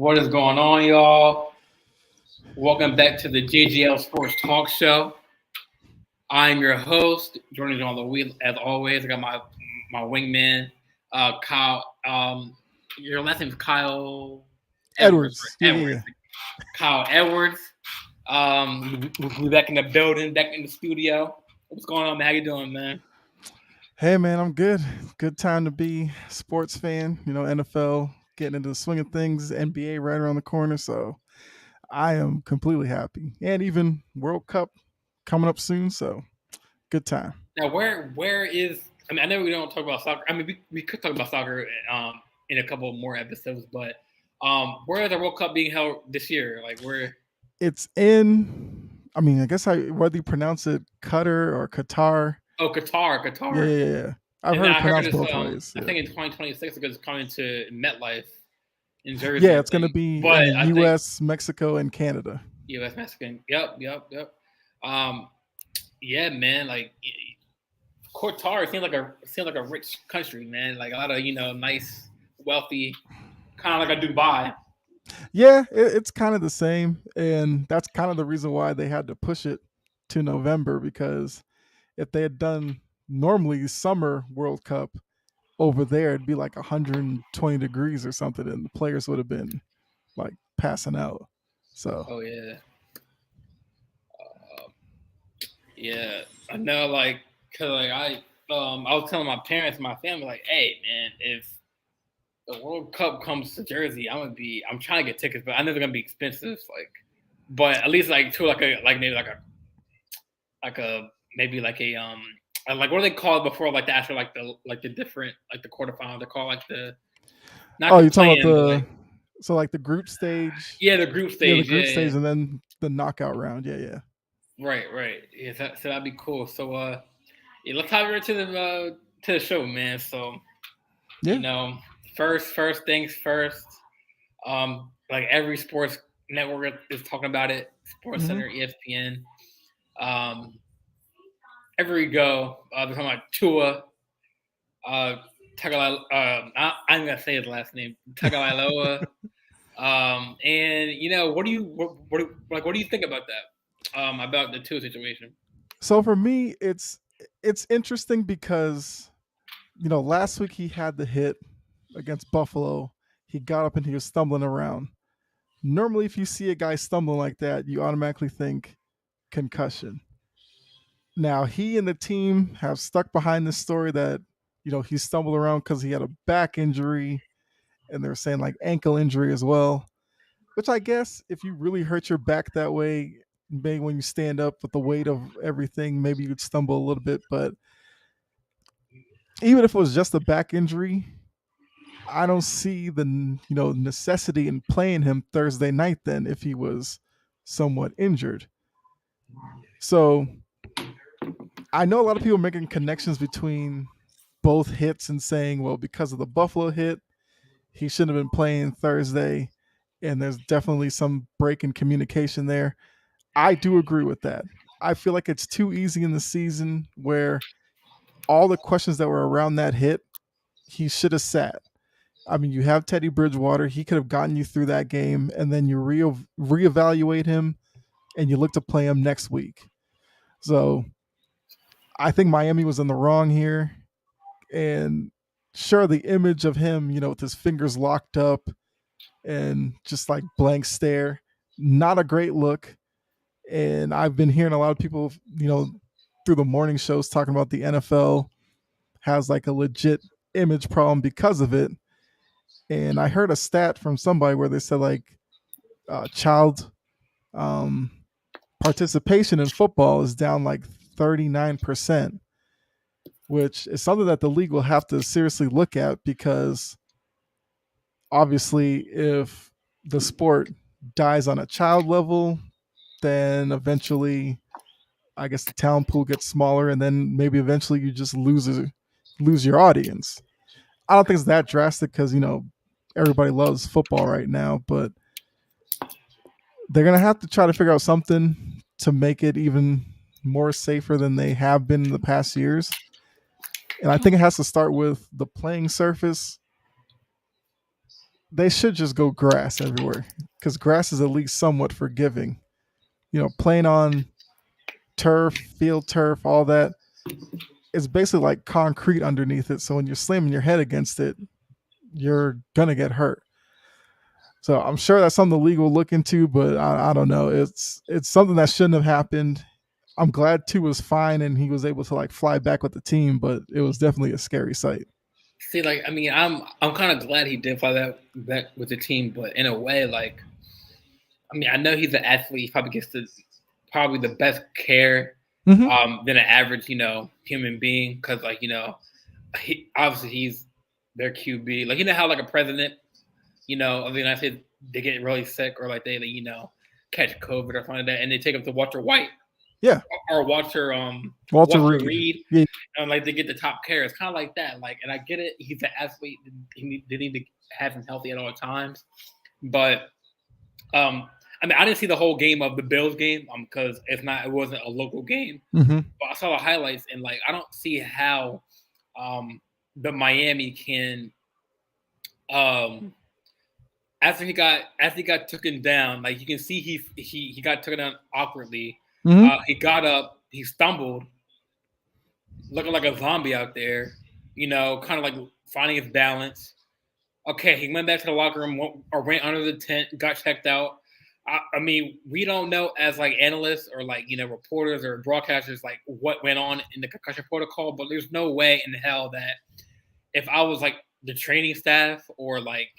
What is going on, y'all? Welcome back to the JGL Sports Talk Show. I'm your host, joining me on the wheel as always. I got my wingman, Kyle. Your last name is Kyle Edwards. Edwards. Right? Yeah, Edwards. yeah. Kyle Edwards. We're back in the building, back in the studio. What's going on, man? How you doing, man? Hey, man, I'm good. Good time to be a sports fan. NFL getting into the swing of things. NBA right around the corner, so I am completely happy. And even World Cup coming up soon, so good time. Now, where is? I mean, I know we don't talk about soccer. I mean, we could talk about soccer in a couple more episodes, but where is the World Cup being held this year? Like where? It's in. I mean, I guess whether you pronounce it Qatar or Qatar. Oh, Qatar, Yeah, Qatar. yeah, yeah. I've And heard then it I heard pronounced it's both ways. I Yeah, think in 2026 it's coming to MetLife in Jersey, yeah. I It's going to think. be in But the I think U.S., Mexico, and Canada. U.S. Mexican. Yep. Um, yeah, man. Like Qatar seems like a rich country, man. Like a lot of nice, wealthy, kind of like a Dubai. Yeah, it's kind of the same, and that's kind of the reason why they had to push it to November because if they had done normally summer World Cup over there, it'd be like 120 degrees or something, and the players would have been like passing out. So Oh yeah, uh, yeah. I know, like, cause like I was telling my parents, and my family, like, hey, man, if the World Cup comes to Jersey, I'm trying to get tickets, but I know they're gonna be expensive. Like, but at least like to like a maybe like a like what do they call it before like the after like the different like the quarterfinal? They call like the not oh, the you're talking play about in, but like like the group stage, yeah, the group yeah, the stage. group Yeah. stage, and then the knockout round. Yeah, yeah, Right. Yeah, so that'd be cool. So yeah, let's hop right to the show, man. So you yeah. know, first things first. Like every sports network is talking about it. Sports Hmm. Center, ESPN. Um, everywhere you go, they're talking about Tua, uh, I'm gonna say his last name, Tagovailoa. And what do you what do you think about that? About the Tua situation? So for me, it's interesting because last week he had the hit against Buffalo. He got up and he was stumbling around. Normally, if you see a guy stumbling like that, you automatically think concussion. Now, he and the team have stuck behind this story that, he stumbled around because he had a back injury, and they're saying like ankle injury as well, which I guess if you really hurt your back that way, maybe when you stand up with the weight of everything, maybe you'd stumble a little bit. But even if it was just a back injury, I don't see the necessity in playing him Thursday night then if he was somewhat injured. So I know a lot of people making connections between both hits and saying, well, because of the Buffalo hit, he shouldn't have been playing Thursday. And there's definitely some break in communication there. I do agree with that. I feel like it's too easy in the season where all the questions that were around that hit, he should have sat. I mean, you have Teddy Bridgewater. He could have gotten you through that game, and then you reevaluate him, and you look to play him next week. So I think Miami was in the wrong here. And sure, the image of him, with his fingers locked up and just like blank stare, not a great look. And I've been hearing a lot of people, through the morning shows talking about the NFL has like a legit image problem because of it. And I heard a stat from somebody where they said like child um, participation in football is down like 39%, which is something that the league will have to seriously look at because obviously, if the sport dies on a child level, then eventually, I guess the talent pool gets smaller, and then maybe eventually you just lose your audience. I don't think it's that drastic because everybody loves football right now, but they're gonna have to try to figure out something to make it even more safer than they have been in the past years. And I think it has to start with the playing surface. they should just go grass everywhere because grass is at least somewhat forgiving. Playing on turf, field turf, all that, it's basically like concrete underneath it. So when you're slamming your head against it, you're gonna get hurt. So I'm sure that's something the league will look into, but I don't know. It's something that shouldn't have happened. I'm glad Tua was fine and he was able to like fly back with the team, but it was definitely a scary sight. See, like, I mean, I'm kind of glad he did fly that back with the team, but in a way, like, I mean, I know he's an athlete. He probably gets probably the best care Mm-hmm. than an average, human being. Because, like, obviously he's their QB. Like, you know how like a president, of the United States, they get really sick or like they catch COVID or something like that, and they take them to Walter White Yeah, or Walter Walter Walter Reed. Reed, Yeah. and like they get the top care. It's kind of like that. Like, and I get it. He's an athlete. They need to have him healthy at all times, but I mean, I didn't see the whole game of the Bills game because it wasn't a local game. Mm-hmm. But I saw the highlights and like I don't see how the Miami can after he got taken down. Like you can see he got taken down awkwardly. Mm-hmm. He got up, he stumbled, looking like a zombie out there. Kind of like finding his balance. Okay, he went back to the locker room or went under the tent, got checked out. I mean, we don't know as like analysts or like reporters or broadcasters like what went on in the concussion protocol, but there's no way in hell that if I was like the training staff or like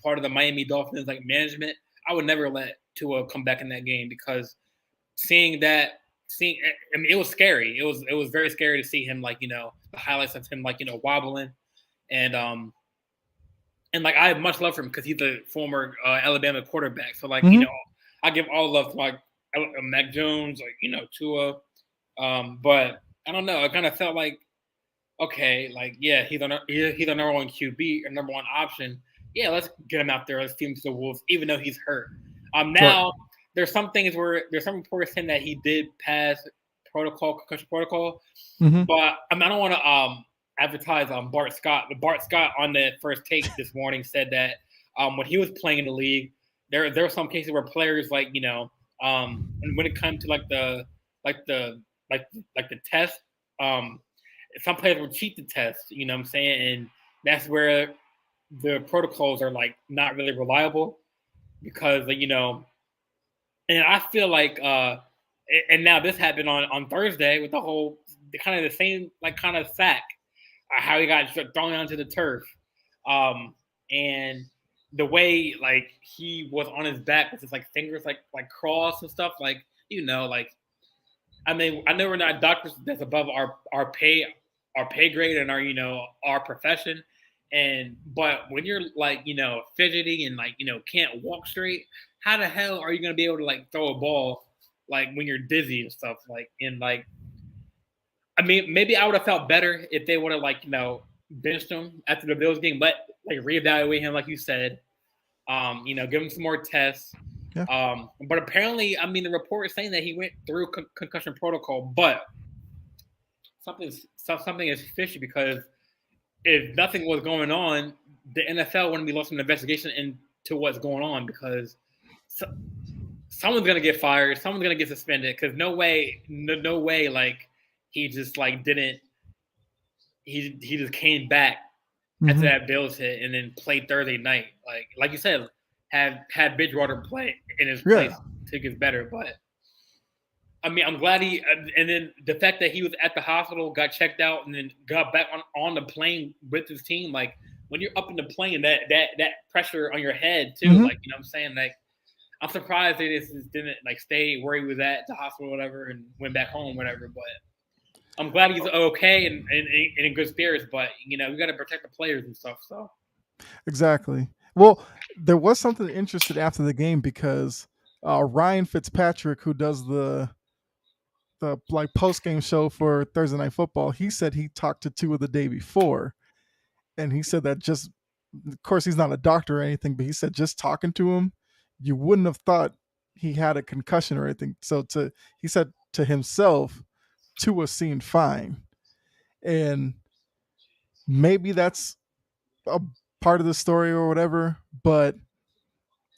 part of the Miami Dolphins like management, I would never let Tua come back in that game because seeing I mean, it was scary. It was very scary to see him like the highlights of him like wobbling and and like I have much love for him because he's a former Alabama quarterback. So like Mm-hmm. I give all love to like Mac Jones, like Tua. But I don't know. I kind of felt like okay, like yeah, he's a number one QB, a number one option. Yeah, let's get him out there. Let's feed him to the wolves, even though he's hurt. Right. Now there's some things where there's some reports saying that he did pass concussion protocol, Mm-hmm. but I mean I don't want to advertise on Bart Scott. But Bart Scott on the first take this morning said that when he was playing in the league, there were some cases where players like when it comes to like the like the test, some players would cheat the test. You know what I'm saying? And that's where the protocols are like not really reliable because and I feel like and now this happened on Thursday with the whole kind of the same like kind of sack how he got thrown onto the turf, and the way like he was on his back with his like fingers like crossed and stuff like like I mean I know we're not doctors that's above our pay grade and our our profession and but when you're like fidgety and like can't walk straight, how the hell are you gonna be able to like throw a ball like when you're dizzy and stuff like and like I mean, maybe I would have felt better if they would have like benched him after the Bills game, but like reevaluate him, like you said. Give him some more tests. Yeah. But apparently, I mean, the report is saying that he went through concussion protocol, but something is fishy because if nothing was going on, the NFL wouldn't be lost an investigation into what's going on because someone's gonna get fired, someone's gonna get suspended because no way, like he just like didn't he just came back after Mm-hmm. that Bills hit and then played Thursday night. Like you said, had Bridgewater play in his place Yeah. to get better. But I mean, I'm glad and then the fact that he was at the hospital, got checked out, and then got back on the plane with his team. Like when you're up in the plane, that pressure on your head too. Mm-hmm. Like you know what I'm saying. Like I'm surprised they just didn't like stay where he was at the hospital, or whatever, and went back home, whatever. But I'm glad he's okay and in good spirits, but we got to protect the players and stuff. So Exactly. Well, there was something interesting after the game because Ryan Fitzpatrick, who does the like post game show for Thursday Night Football, he said he talked to Tua the day before, and he said that just, of course, he's not a doctor or anything, but he said just talking to him, you wouldn't have thought he had a concussion or anything. So he said to himself, Tua seemed fine, and maybe that's a part of the story or whatever, but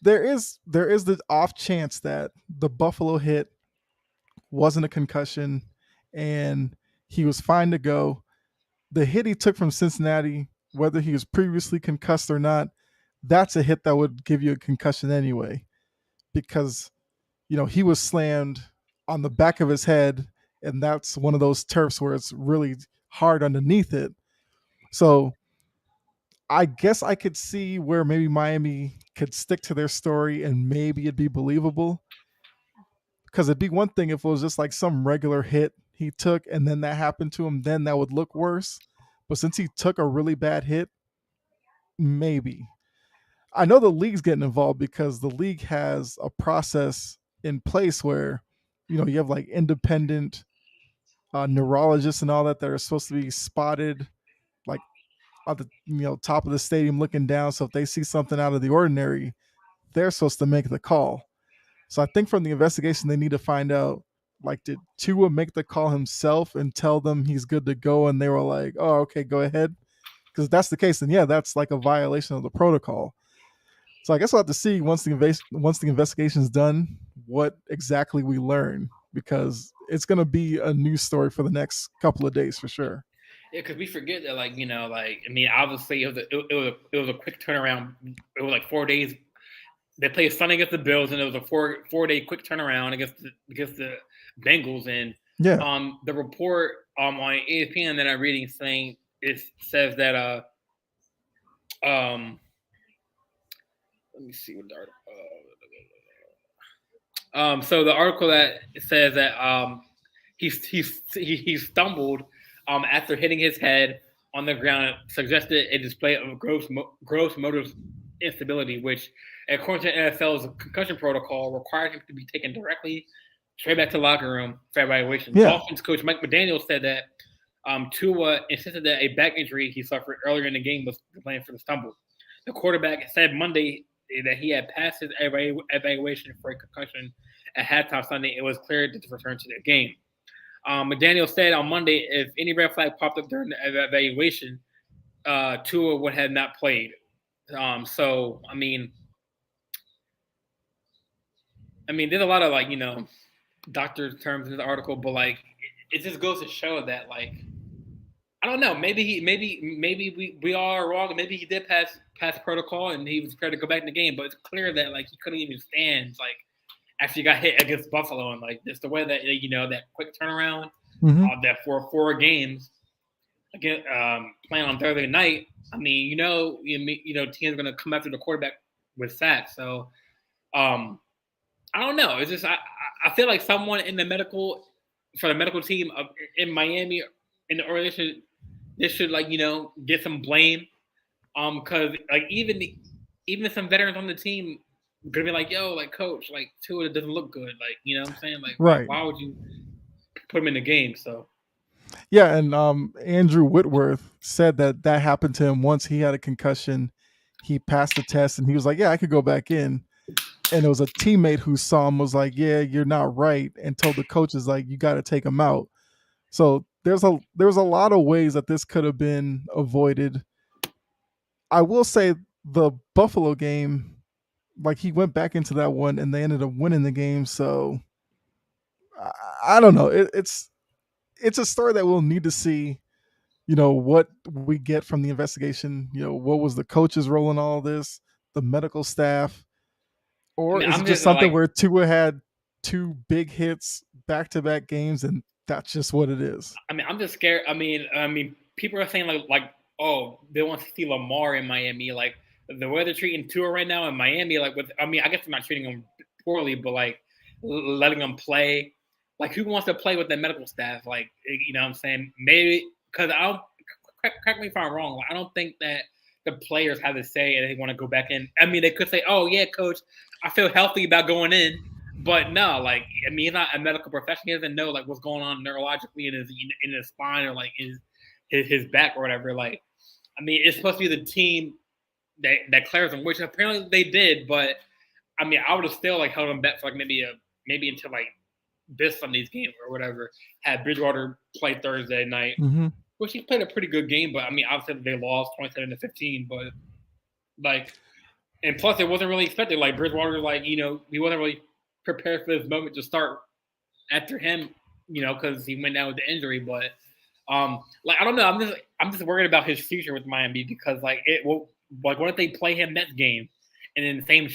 there is the off chance that the Buffalo hit wasn't a concussion and he was fine to go. The hit he took from Cincinnati, whether he was previously concussed or not, that's a hit that would give you a concussion anyway, because he was slammed on the back of his head, and that's one of those turfs where it's really hard underneath it. So I guess I could see where maybe Miami could stick to their story and maybe it'd be believable. Because it'd be one thing if it was just like some regular hit he took and then that happened to him, then that would look worse. But since he took a really bad hit, maybe. I know the league's getting involved because the league has a process in place where, you have like independent neurologists and all that are supposed to be spotted like at the top of the stadium looking down. So if they see something out of the ordinary, they're supposed to make the call. So I think from the investigation, they need to find out, like, did Tua make the call himself and tell them he's good to go? And they were like, oh, okay, go ahead. Because if that's the case, then yeah, that's like a violation of the protocol. So I guess we'll have to see once the investigation's done what exactly we learn, because it's going to be a news story for the next couple of days for sure. Yeah, because we forget that, obviously it was a quick turnaround. It was like 4 days. They played Sunday against the Bills, and it was a four-day quick turnaround against the Bengals. And Yeah. The report on ESPN that I'm reading says that let me see what the article. So the article that says that he stumbled after hitting his head on the ground suggested a display of gross motor instability, which, according to NFL's concussion protocol, requires him to be taken directly straight back to the locker room for evaluation. Yeah. Dolphins coach Mike McDaniel said that Tua insisted that a back injury he suffered earlier in the game was to blame for the stumble. The quarterback said Monday that he had passed his evaluation for a concussion at halftime Sunday. It was clear to return to the game. McDaniel said on Monday if any red flag popped up during the evaluation, Tua would have not played. So I mean, there's a lot of doctor terms in the article, but it just goes to show that I don't know. Maybe we all are wrong. Maybe he did pass protocol and he was prepared to go back in the game, but it's clear that he couldn't even stand after he got hit against Buffalo, and just the way that that quick turnaround, that for 4 games again playing on Thursday night. Teams are gonna come after the quarterback with sacks. So I don't know. It's just I feel like someone in the medical team in Miami in the organization, this should get some blame. Because even some veterans on the team gonna be like, yo, coach, Tua doesn't look good. You know what I'm saying? Right. Why would you put him in the game? So yeah, and Andrew Whitworth said that happened to him once. He had a concussion. He passed the test and he was like, yeah, I could go back in. And it was a teammate who saw him, was like, yeah, you're not right, and told the coaches you got to take him out. So there's a lot of ways that this could have been avoided. I will say the Buffalo game, he went back into that one and they ended up winning the game. So I don't know. It's a story that we'll need to see, what we get from the investigation. What was the coach's role in all this, the medical staff, or is it just something where Tua had 2 big hits back-to-back games and that's just what it is? I'm just scared. People are saying oh, they want to see Lamar in Miami. The way they're treating Tua right now in Miami, I guess they're not treating him poorly, but letting him play. Who wants to play with the medical staff? What I'm saying? Maybe because correct me if I'm wrong. I don't think that the players have to say and they want to go back in. They could say, "Oh yeah, coach, I feel healthy about going in," but no, he's not a medical professional. He doesn't know what's going on neurologically in his spine or his back or whatever. It's supposed to be the team that clears him, which apparently they did. But I would have still held him back for maybe until this Sunday's game or whatever. Had Bridgewater play Thursday night, which he played a pretty good game. But obviously they lost 27-15. But Like, and plus it wasn't really expected. Like Bridgewater, like he wasn't really prepared for this moment to start after him, because he went down with the injury. But like I don't know, I'm just worried about his future with Miami because like like what if they play him next game, and then the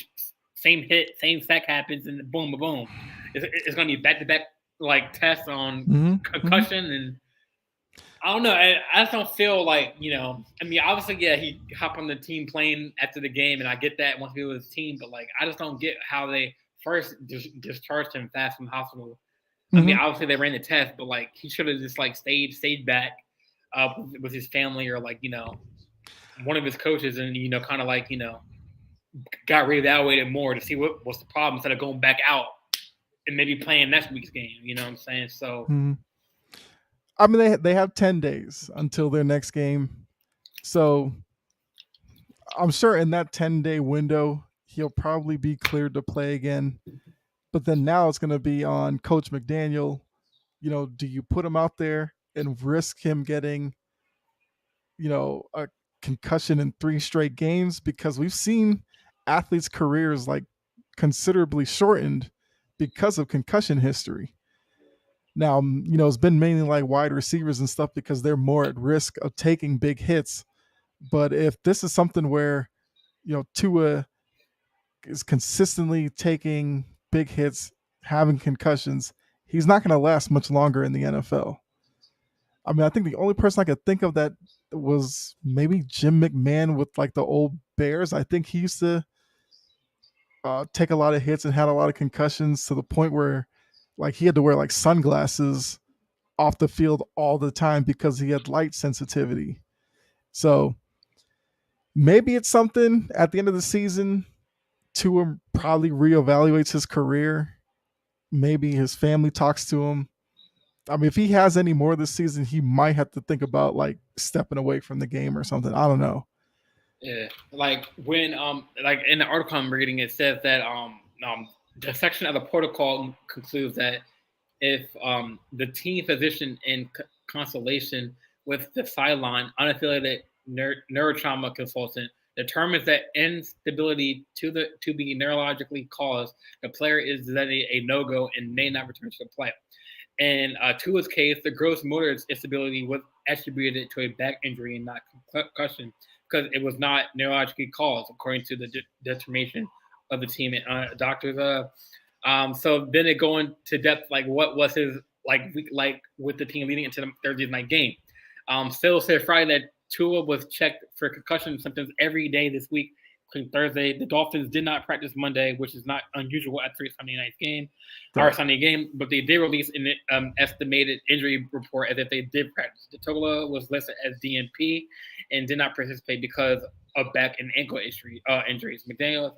same hit, same sack happens, and boom, boom, it's gonna be back to back like tests on concussion and. I don't know. I just don't feel like, I mean, obviously, yeah, he hopped on the team plane after the game, and I get that once he was his team, but like, I just don't get how they first discharged him fast from the hospital. I mean, obviously they ran the test, but like, he should have just like stayed back with his family or like, one of his coaches and, kind of like, got reevaluated more to see what's the problem instead of going back out and maybe playing next week's game. You know what I'm saying? So. I mean, they have 10 days until their next game. So I'm sure in that 10-day window, he'll probably be cleared to play again. But then now it's going to be on Coach McDaniel. Do you put him out there and risk him getting, a concussion in 3 straight games? Because we've seen athletes' careers like considerably shortened because of concussion history. Now, it's been mainly like wide receivers and stuff because they're more at risk of taking big hits. But if this is something where, Tua is consistently taking big hits, having concussions, he's not going to last much longer in the NFL. I mean, I think the only person I could think of that was maybe Jim McMahon with like the old Bears. I think he used to take a lot of hits and had a lot of concussions to the point where like he had to wear like sunglasses off the field all the time because he had light sensitivity. So maybe it's something at the end of the season. Tua probably reevaluates his career. Maybe his family talks to him. I mean, if he has any more this season, he might have to think about like stepping away from the game or something. I don't know. Yeah, like when like in the article I'm reading, it says that the section of the protocol concludes that if the team physician in consultation with the sideline unaffiliated neurotrauma consultant determines that instability to be neurologically caused, the player is then a no-go and may not return to the play. In Tua's case, the gross motor instability was attributed to a back injury and not concussion because it was not neurologically caused, according to the determination of the team and doctors. So then they go into depth, like what was his like with the team leading into the Thursday night game. Phil said Friday that Tua was checked for concussion symptoms every day this week, including Thursday. The Dolphins did not practice Monday, which is not unusual after a Sunday night game or Sunday game, but they did release an estimated injury report as if they did practice. Totola was listed as DNP and did not participate because of back and ankle injuries. McDaniel,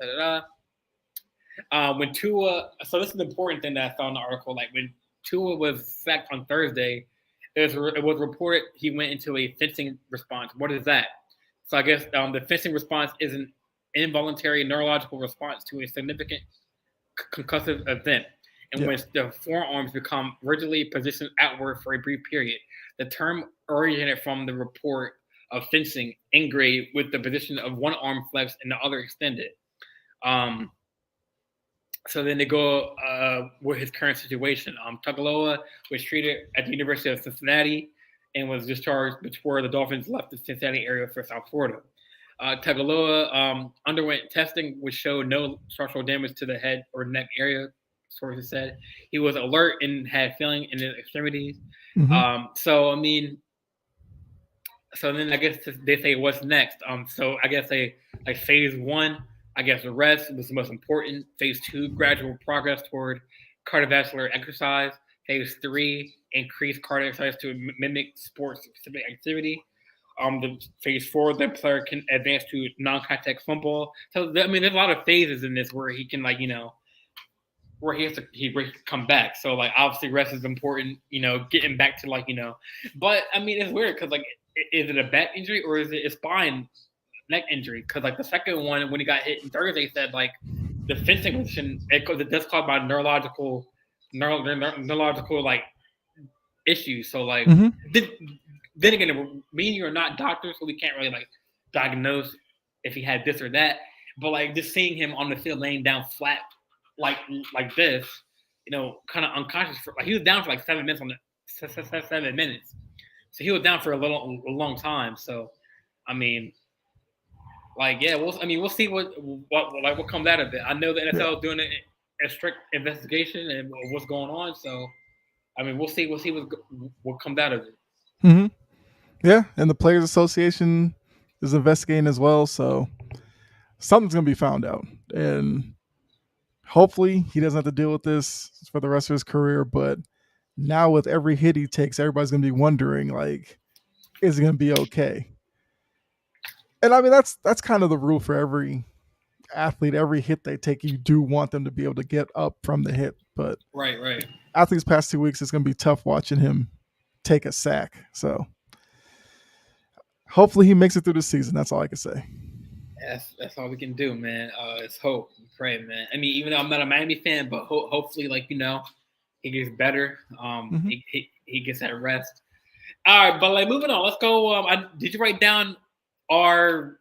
when Tua, so this is the important thing that I saw in the article. Like when Tua was sacked on Thursday, it was reported he went into a fencing response. What is that? So I guess the fencing response is an involuntary neurological response to a significant concussive event in which the forearms become rigidly positioned outward for a brief period. The term originated from the report of fencing engraved with the position of one arm flexed and the other extended. So then they go with his current situation. Tagaloa was treated at the University of Cincinnati and was discharged before the Dolphins left the Cincinnati area for South Florida. Tagaloa underwent testing which showed no structural damage to the head or neck area, sources said. He was alert and had feeling in his extremities. So, I mean, so then I guess they say what's next. So I guess like phase 1, I guess the rest was the most important. Phase 2, gradual progress toward cardiovascular exercise. Phase 3, increased cardio exercise to mimic sports-specific activity. The phase 4, the player can advance to non-contact football. So I mean, there's a lot of phases in this where he can where he can come back. So like obviously rest is important. Getting back to but I mean it's weird because like is it a back injury or is it a spine neck injury? Because like the second one when he got hit on Thursday said like the fencing position that's caused by neurological like issues. So like then again, me and you are not doctors, so we can't really like diagnose if he had this or that. But like just seeing him on the field laying down flat like this, kind of unconscious for like he was down for like 7 minutes on the 7 minutes. So he was down for a long time. So, I mean, like yeah, we'll see what comes out of it. I know the Yeah. NFL is doing a strict investigation and what's going on. So, I mean, we'll see what comes out of it. Mm-hmm. Yeah, and the Players Association is investigating as well, so something's gonna be found out, and hopefully he doesn't have to deal with this for the rest of his career. But now with every hit he takes, everybody's gonna be wondering like, is he gonna be okay? And I mean that's kind of the rule for every athlete. Every hit they take, you do want them to be able to get up from the hit. But Right. after these past 2 weeks, it's gonna be tough watching him take a sack. So hopefully he makes it through the season. That's all I can say. That's all we can do, man. It's hope and pray, man. I mean, even though I'm not a Miami fan, but hopefully, like he gets better. Mm-hmm. He gets that rest. All right, but like moving on, let's go. Did you write down our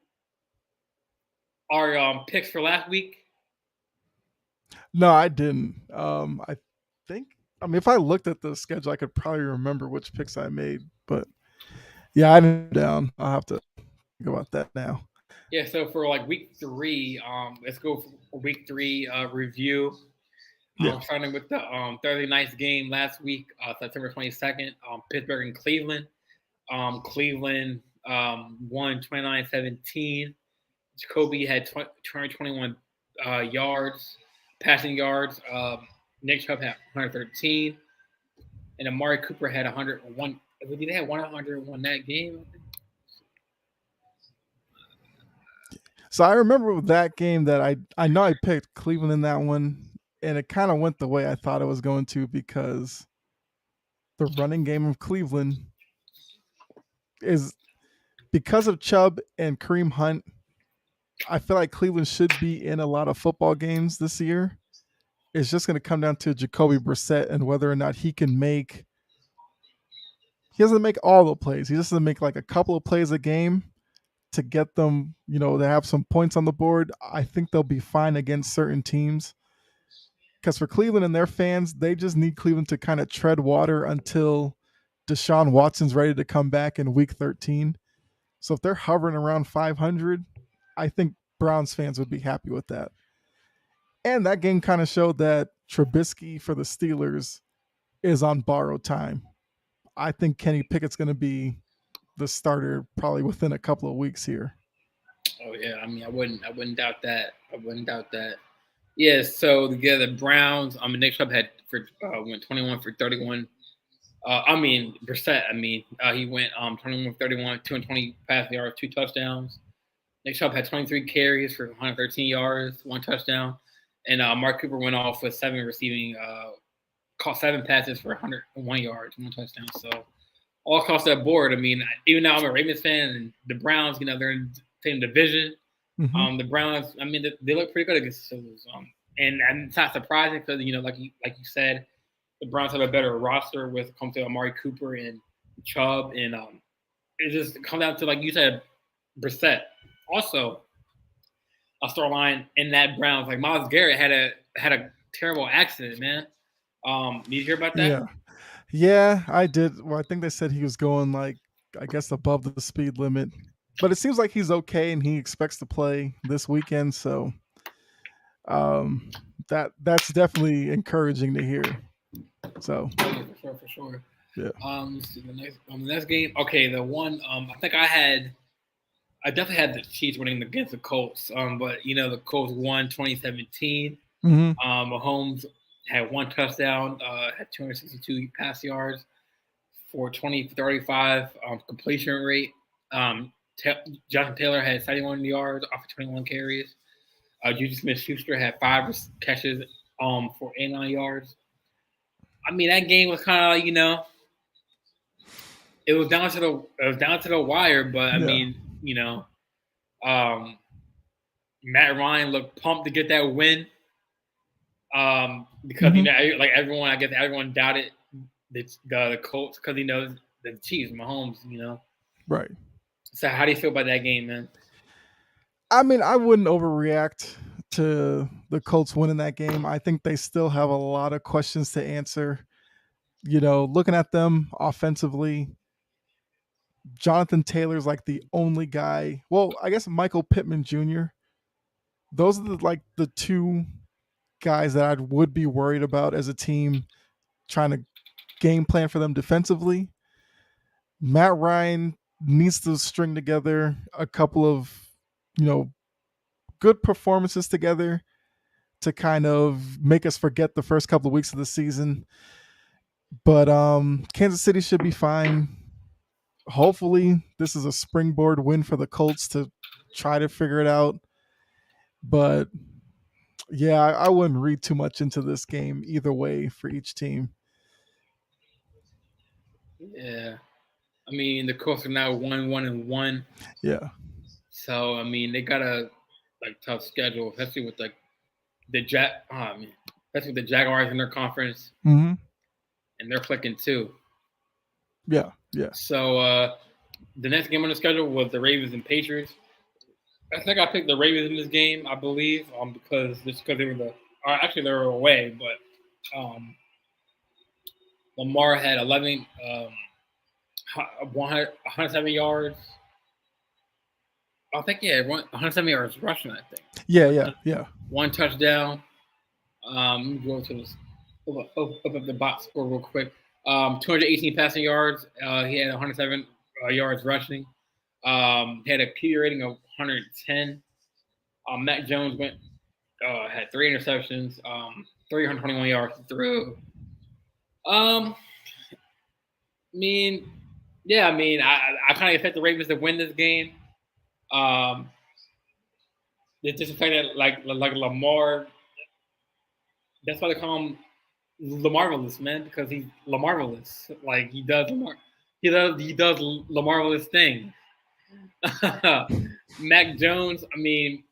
picks for last week? No, I didn't. I think. I mean, if I looked at the schedule, I could probably remember which picks I made. But yeah, I didn't down. I'll have to think about that now. Yeah, so for like week 3, let's go for week 3 review. Yeah. Starting with the Thursday night's game last week, September 22nd, Pittsburgh and Cleveland. Cleveland won 29-17. Jacoby had 221 yards, passing yards. Nick Chubb had 113, and Amari Cooper had 101. Did they have 101 that game? So I remember with that game that I know I picked Cleveland in that one, and it kind of went the way I thought it was going to because the running game of Cleveland is because of Chubb and Kareem Hunt. I feel like Cleveland should be in a lot of football games this year. It's just going to come down to Jacoby Brissett and whether or not he can make. He doesn't make all the plays. He just doesn't make like a couple of plays a game to get them, to have some points on the board. I think they'll be fine against certain teams. Because for Cleveland and their fans, they just need Cleveland to kind of tread water until Deshaun Watson's ready to come back in week 13. So if they're hovering around 500, I think Browns fans would be happy with that. And that game kind of showed that Trubisky for the Steelers is on borrowed time. I think Kenny Pickett's going to be the starter probably within a couple of weeks here. Oh yeah, I mean, I wouldn't doubt that. Yeah, so the Browns. Nick Chubb had went 21 for 31. Brissett. He went 21 for 31, 220 passing yards, 2 touchdowns. Nick Chubb had 23 carries for 113 yards, 1 touchdown, and Mark Cooper went off with 7 receiving, caught 7 passes for 101 yards, 1 touchdown. So all across that board. I mean, even though I'm a Ravens fan, and the Browns, they're in the same division. Mm-hmm. The Browns, they look pretty good against the Steelers. And it's not surprising because like you said, the Browns have a better roster with comes to Amari Cooper and Chubb, and it just comes down to like you said, Brissett. Also, a storyline in that Browns, like Myles Garrett had a terrible accident, man. Did you hear about that? Yeah, I did. Well, I think they said he was going like I guess above the speed limit, but it seems like he's okay and he expects to play this weekend. So that's definitely encouraging to hear. So yeah, for sure. Yeah. Let's see the next game. Okay, the one I think I definitely had the Chiefs winning against the Colts. But the Colts won 2017. Mm-hmm. Mahomes had 1 touchdown, had 262 pass yards for 20-35 completion rate. Jonathan Taylor had 71 yards off of 21 carries. Juju Smith-Schuster had 5 catches for 89 yards. That game was kind of it was down to the wire, but Matt Ryan looked pumped to get that win. Because everyone doubted the Colts because the Chiefs, Mahomes, Right. So how do you feel about that game, man? I mean, I wouldn't overreact to the Colts winning that game. I think they still have a lot of questions to answer. Looking at them offensively, Jonathan Taylor's like the only guy. Well, I guess Michael Pittman Jr. Those are the two guys that I would be worried about as a team trying to game plan for them defensively. Matt Ryan needs to string together a couple of, you know, good performances together to kind of make us forget the first couple of weeks of the season. But Kansas City should be fine. Hopefully, this is a springboard win for the Colts to try to figure it out. But yeah, I wouldn't read too much into this game either way for each team. Yeah. I mean, the Colts are now 1-1-1. Yeah. So I mean, they got a tough schedule, especially with especially with the Jaguars in their conference, Mm-hmm. and they're clicking too. Yeah. Yeah. So the next game on the schedule was the Ravens and Patriots. I think I picked the Ravens in this game, I believe, because they were they were away, but Lamar had 107 yards. I think 107 yards rushing. I think. Yeah. One touchdown. Let me go to this. Up the box score real quick. 218 passing yards. He had 107 yards rushing. He had a QB rating of 110. Mac Jones had 3 interceptions, 321 yards through. I kind of expect the Ravens to win this game. It's just the fact that like Lamar, that's why they call him Lamarvelous, man, because he's Lamarvelous. Like he does Lamarvelous things. Mac Jones, I mean,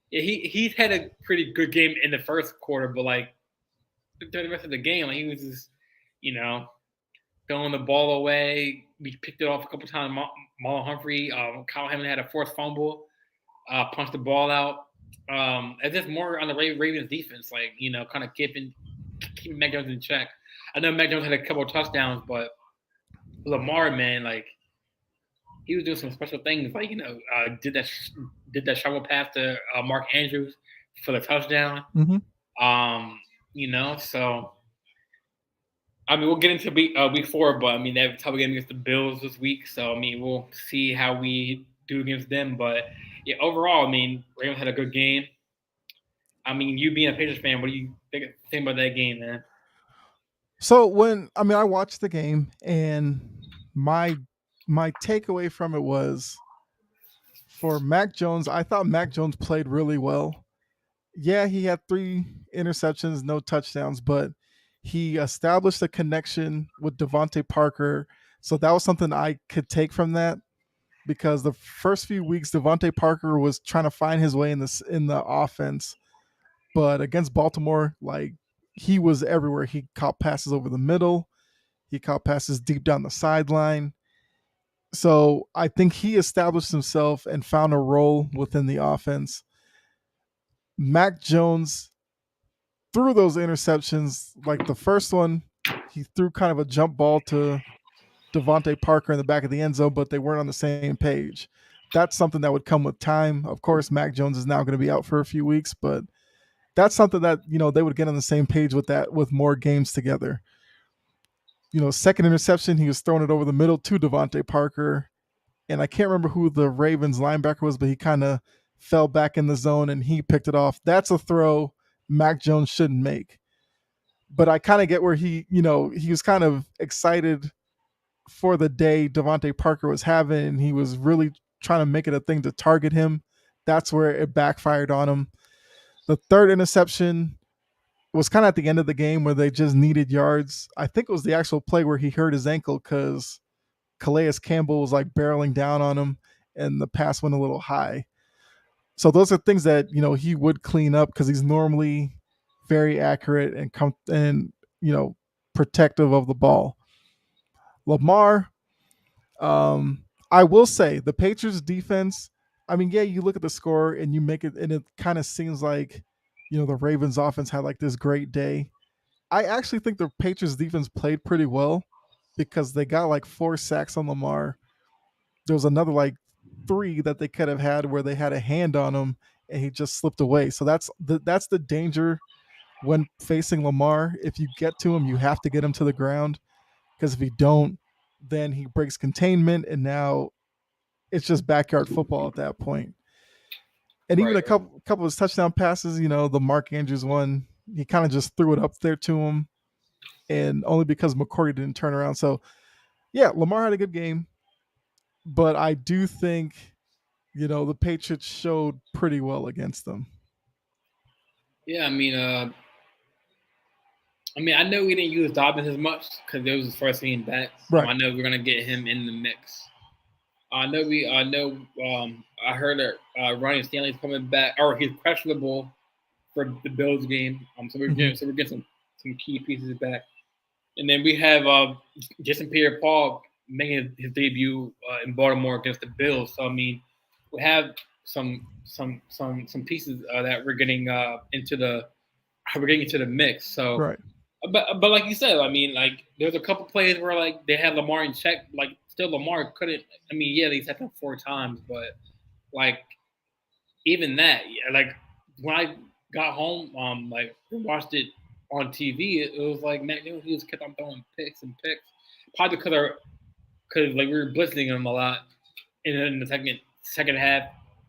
he's had a pretty good game in the first quarter, but like during the rest of the game, like he was just, throwing the ball away. We picked it off a couple times. Marlon Humphrey, Kyle Hamilton had a forced fumble, punched the ball out. It's just more on the Ravens defense, like kind of keeping Mac Jones in check. I know Mac Jones had a couple of touchdowns, but Lamar, man, like he was doing some special things, like did that shovel pass to Mark Andrews for the touchdown. Mm-hmm. So I mean we'll get into week 4, but I mean they have a tough game against the Bills this week, so I mean we'll see how we do against them. But yeah, overall, I mean Ravens had a good game. I mean, you being a Patriots fan, what do you think about that game, man? So I watched the game, and my takeaway from it was for Mac Jones, I thought Mac Jones played really well. Yeah, he had 3 interceptions, no touchdowns, but he established a connection with Devontae Parker. So that was something I could take from that, because the first few weeks Devontae Parker was trying to find his way in the offense. But against Baltimore, like he was everywhere. He caught passes over the middle. He caught passes deep down the sideline. So I think he established himself and found a role within the offense. Mac Jones threw those interceptions. Like the first one, he threw kind of a jump ball to Devontae Parker in the back of the end zone, but they weren't on the same page. That's something that would come with time. Of course, Mac Jones is now going to be out for a few weeks, but that's something that they would get on the same page with that with more games together. Second interception, he was throwing it over the middle to Devontae Parker, and I can't remember who the Ravens linebacker was, but he kind of fell back in the zone and he picked it off. That's a throw Mac Jones shouldn't make. But I kind of get where he was kind of excited for the day Devontae Parker was having, and he was really trying to make it a thing to target him. That's where it backfired on him. The third interception was kind of at the end of the game where they just needed yards. I think it was the actual play where he hurt his ankle because Calais Campbell was like barreling down on him and the pass went a little high. So those are things that, he would clean up because he's normally very accurate and protective of the ball. Lamar, I will say the Patriots defense, I mean, yeah, you look at the score and you make it, and it kind of seems like, the Ravens offense had like this great day. I actually think the Patriots defense played pretty well because they got like 4 sacks on Lamar. There was another like three that they could have had where they had a hand on him and he just slipped away. So that's the danger when facing Lamar. If you get to him, you have to get him to the ground because if you don't, then he breaks containment and now it's just backyard football at that point. And even Right. a couple of his touchdown passes, the Mark Andrews one, he kind of just threw it up there to him, and only because McCourty didn't turn around. So yeah, Lamar had a good game, but I do think the Patriots showed pretty well against them. Yeah, I know we didn't use Dobbins as much because it was his first game back. Right. I know we're gonna get him in the mix. I know. I heard that Ryan Stanley's coming back, or he's questionable for the Bills game. We're getting some key pieces back, and then we have Jason Pierre-Paul making his debut in Baltimore against the Bills. So we have some pieces that we're getting into the mix. So, Right. but like you said, like there's a couple plays where like they had Lamar in check. Like still Lamar couldn't. Yeah, they sacked him 4 times, but like even that, yeah, like when I got home, like watched it on TV, it was like Matt Jones, he just kept on throwing picks and picks. Probably because like we were blitzing him a lot in the second half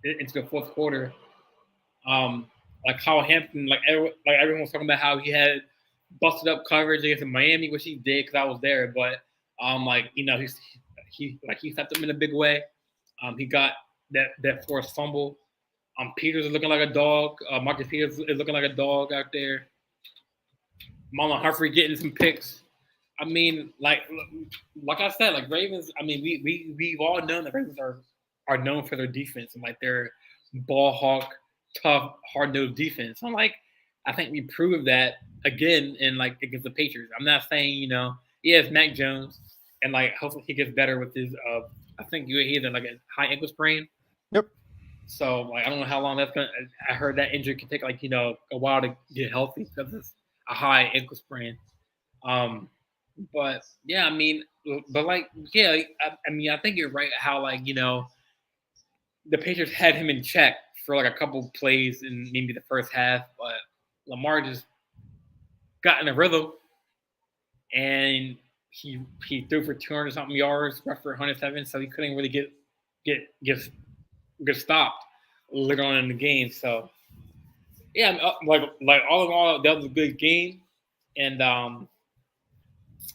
into the fourth quarter. Like how Hampton, everyone was talking about how he had busted up coverage against Miami, which he did because I was there. But he stepped up in a big way. He got that forced fumble. Peters is looking like a dog. Marcus Peters is looking like a dog out there. Marlon Humphrey getting some picks. Like I said, like Ravens. We've all known that Ravens are known for their defense and like their ball hawk, tough, hard nosed defense. I think we proved that again in like against the Patriots. I'm not saying it's Mac Jones and like hopefully he gets better with his. I think he had like a high ankle sprain. Yep. So like I don't know how long that's gonna. I heard that injury can take like a while to get healthy because it's a high ankle sprain. But yeah, but like yeah, I think you're right. How like the Patriots had him in check for like a couple plays in maybe the first half, but Lamar just got in a rhythm and he threw for 200 something yards, rushed for 107, so he couldn't really get stopped later on in the game. So yeah, like all in all, that was a good game, and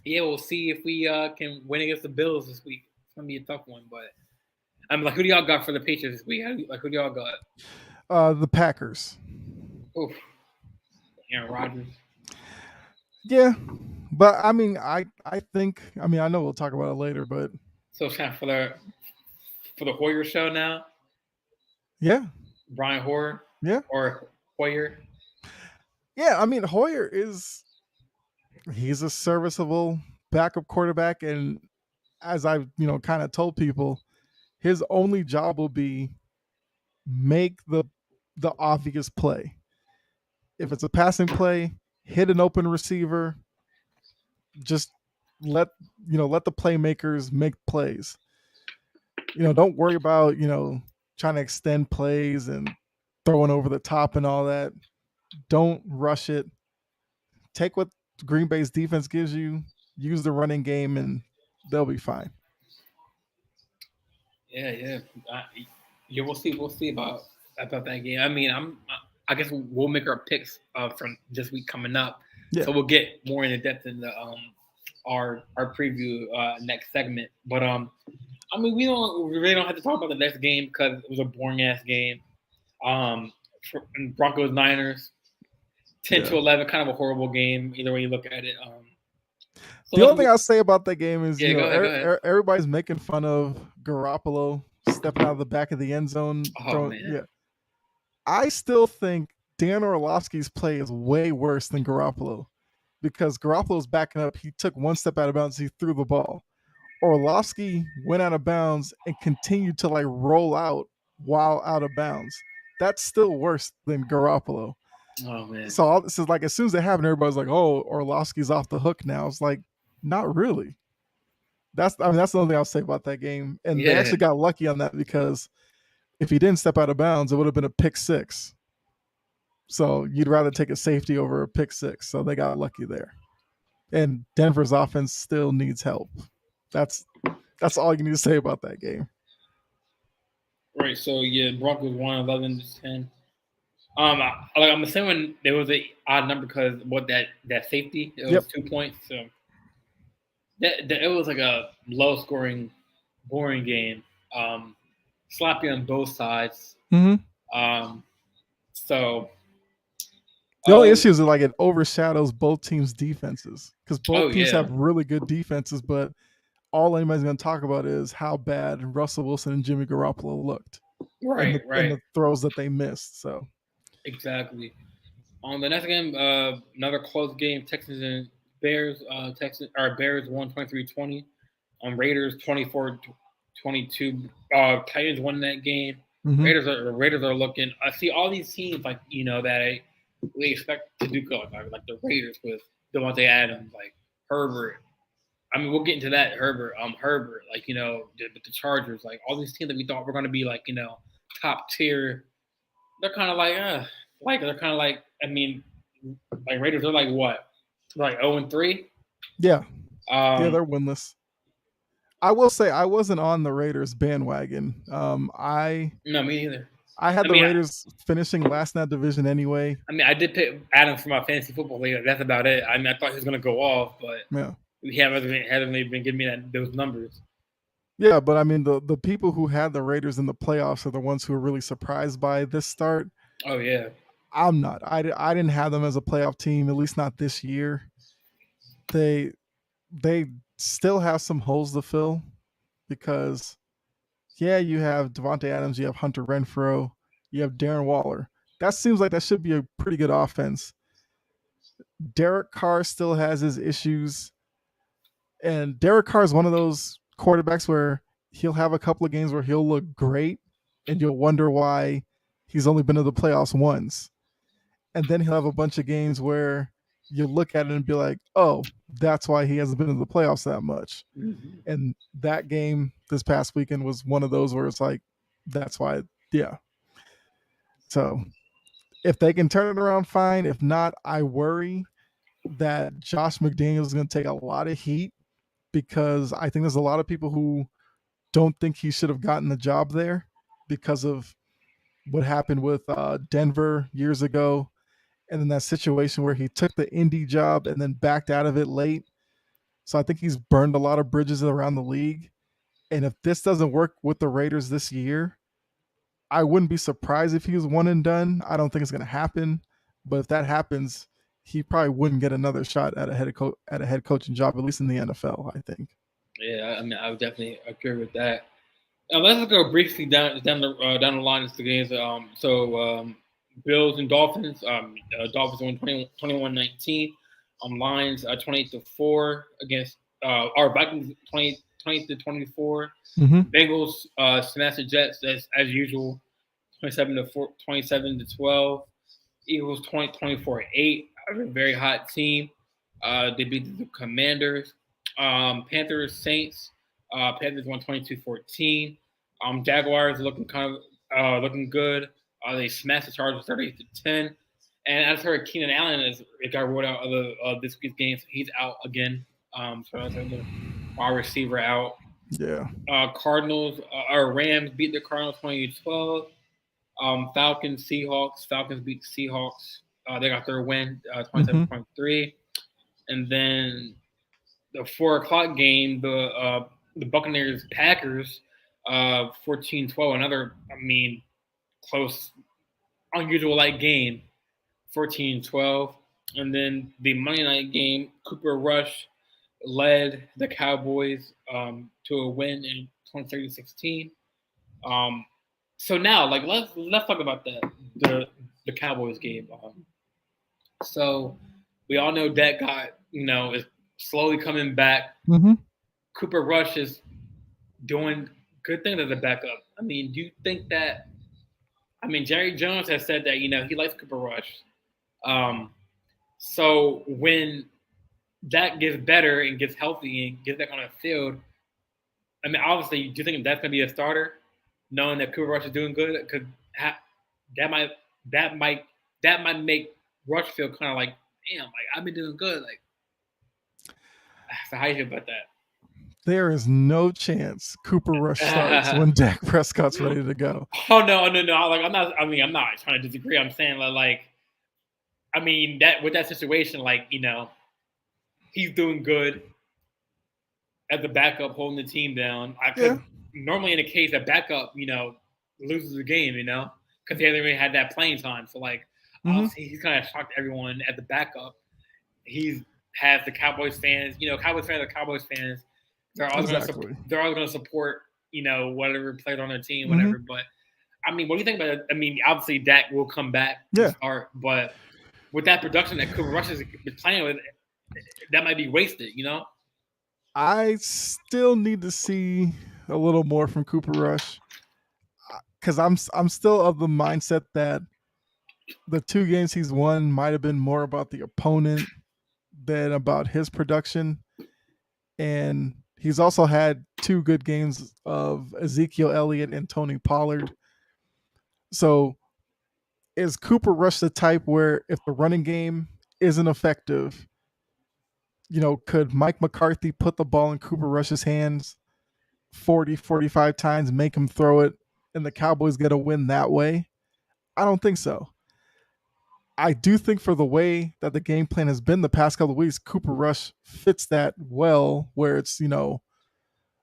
yeah, we'll see if we can win against the Bills this week. It's gonna be a tough one, but like, who do y'all got for the Patriots this week? Who do y'all got? The Packers. Oof. Aaron Rodgers. Yeah, but I think I know we'll talk about it later, but So it's kind of for the Hoyer show now. Yeah. Brian Hoyer. Yeah. Or Hoyer. Yeah, Hoyer he's a serviceable backup quarterback, and as I've kind of told people, his only job will be make the obvious play. If it's a passing play, hit an open receiver, just let the playmakers make plays. Don't worry about trying to extend plays and throwing over the top and all that. Don't rush it. Take what Green Bay's defense gives you, use the running game, and they'll be fine. Yeah. Yeah, we'll see. We'll see about that game. I guess we'll make our picks from this week coming up, Yeah. so we'll get more into depth in the our preview next segment. But we really don't have to talk about the next game because it was a boring ass game. Broncos Niners, 10-11, kind of a horrible game either way you look at it. The only thing I'll say about that game is go ahead. Everybody's making fun of Garoppolo stepping out of the back of the end zone. Yeah, I still think Dan Orlovsky's play is way worse than Garoppolo because Garoppolo's backing up. He took one step out of bounds. He threw the ball. Orlovsky went out of bounds and continued to like roll out while out of bounds. That's still worse than Garoppolo. Oh man. So all this is like as soon as it happened, everybody's like, "Oh, Orlovsky's off the hook now." It's like, not really. That's the only thing I'll say about that game. And they Yeah. actually got lucky on that because if he didn't step out of bounds, it would have been a pick six. So you'd rather take a safety over a pick six. So they got lucky there. And Denver's offense still needs help. That's all you need to say about that game. Right. So yeah, Broncos won 11-10. I'm assuming there was an odd number because what that safety it was 2 points. So that it was like a low scoring, boring game. Sloppy on both sides. Mm-hmm. So the only issue is that like it overshadows both teams' defenses because both teams yeah. have really good defenses, but all anybody's going to talk about is how bad Russell Wilson and Jimmy Garoppolo looked, right, and the throws that they missed. So exactly. On the next game, another close game: Texans and Bears. Bears won 23-20. Raiders 24-22. Titans won that game. mm-hmm. Raiders are looking. I see all these teams like that we expect to do good, like the Raiders with Devontae Adams, like Herbert. I mean, we'll get into that. Herbert, like the Chargers, like all these teams that we thought were going to be like top tier. They're kind of they're kind of like I mean, like Raiders are like what, like 0-3. Yeah, they're winless. I will say I wasn't on the Raiders bandwagon. No, me neither. I had the Raiders finishing last in that division anyway. I mean, I did pick Adams for my fantasy football league. That's about it. I mean, I thought he was going to go off, but he hasn't been giving me those numbers. Yeah, but I mean, the people who had the Raiders in the playoffs are the ones who are really surprised by this start. Oh yeah, I'm not. I didn't have them as a playoff team, at least not this year. They still have some holes to fill because, yeah, you have Devontae Adams, you have Hunter Renfrow, you have Darren Waller. That seems like that should be a pretty good offense. Derek Carr still has his issues, and Derek Carr is one of those quarterbacks where he'll have a couple of games where he'll look great, and you'll wonder why he's only been to the playoffs once. And then he'll have a bunch of games where you look at it and be like, oh, that's why he hasn't been in the playoffs that much. Mm-hmm. And that game this past weekend was one of those where it's like, that's why, yeah. So if they can turn it around, fine. If not, I worry that Josh McDaniels is going to take a lot of heat because I think there's a lot of people who don't think he should have gotten the job there because of what happened with Denver years ago. And then that situation where he took the Indy job and then backed out of it late. So I think he's burned a lot of bridges around the league. And if this doesn't work with the Raiders this year, I wouldn't be surprised if he was one and done. I don't think it's going to happen. But if that happens, he probably wouldn't get another shot at a head coaching job, at least in the NFL, I think. Yeah, I mean, I would definitely agree with that. Let's go briefly down the line of the games. Bills and Dolphins. Dolphins won 21-19. Lions 28-4 against our Vikings 20-24. Mm-hmm. Bengals smashed the Jets as usual, 27-12. Eagles 24-8. A very hot team. They beat the Commanders. Panthers Saints. Panthers won 22-14. Jaguars looking looking good. They smashed the Chargers 38-10. And as for Keenan Allen, it got ruled out of this week's game, so he's out again. So that's a wide receiver out. Yeah. Rams beat the Cardinals 20-12. Falcons Seahawks. Falcons beat the Seahawks. They got their win 27-23. And then the 4:00 game, the Buccaneers Packers 14-12. Another, close, unusual like game, 14-12. And then the Monday night game, Cooper Rush led the Cowboys to a win in 2016. So now, let's talk about the Cowboys game. So we all know Dak is slowly coming back. Mm-hmm. Cooper Rush is doing good things as a backup. I mean, do you think that? I mean, Jerry Jones has said that he likes Cooper Rush. Um, so when that gets better and gets healthy and gets back on the field, I mean, obviously, do you think that's going to be a starter, knowing that Cooper Rush is doing good? Because that might that might that might make Rush feel kind of like, damn, like I've been doing good. Like, so how you feel about There is no chance Cooper Rush starts that? when Dak Prescott's ready to go. Oh no, no, no! Like I'm not. I mean, I'm not trying to disagree. I'm saying that, like, I mean, that with that situation, like, he's doing good as a backup, holding the team down. Because Yeah. normally in a case, a backup, loses the game, because he hasn't really had that playing time. So, like, Mm-hmm. obviously, he's kind of shocked everyone at the backup. He's has the Cowboys fans, Cowboys fans are Cowboys fans. They're always going to Exactly. they're always going to support, whatever player on their team, Mm-hmm. whatever. But I mean, what do you think about it? I mean, obviously, Dak will come back to Yeah. start, but with that production that Cooper Rush is playing with, that might be wasted, I still need to see a little more from Cooper Rush because I'm still of the mindset that the 2 games he's won might have been more about the opponent than about his production. And he's also had 2 good games of Ezekiel Elliott and Tony Pollard. So is Cooper Rush the type where if the running game isn't effective, could Mike McCarthy put the ball in Cooper Rush's hands 40, 45 times, make him throw it, and the Cowboys get a win that way? I don't think so. I do think for the way that the game plan has been the past couple of weeks, Cooper Rush fits that well, where it's, a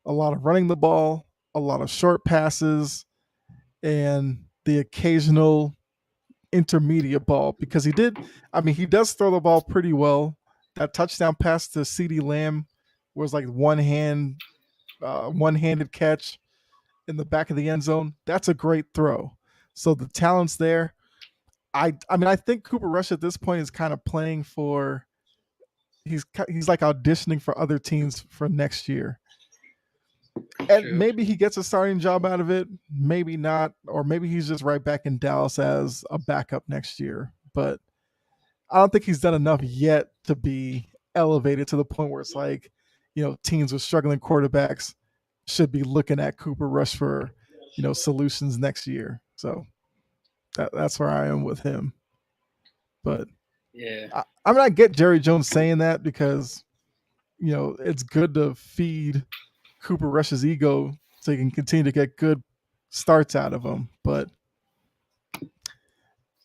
lot of running the ball, a lot of short passes, and the occasional intermediate ball because he does throw the ball pretty well. That touchdown pass to CeeDee Lamb was like one-handed catch in the back of the end zone. That's a great throw. So the talent's there. I think Cooper Rush at this point is kind of playing for he's like auditioning for other teams for next year. And True. maybe he gets a starting job out of it, maybe not, or maybe he's just right back in Dallas as a backup next year. But I don't think he's done enough yet to be elevated to the point where it's like, teams with struggling quarterbacks should be looking at Cooper Rush for, solutions next year. So that's where I am with him. But Yeah. I mean, I get Jerry Jones saying that because, it's good to feed Cooper Rush's ego so he can continue to get good starts out of him. But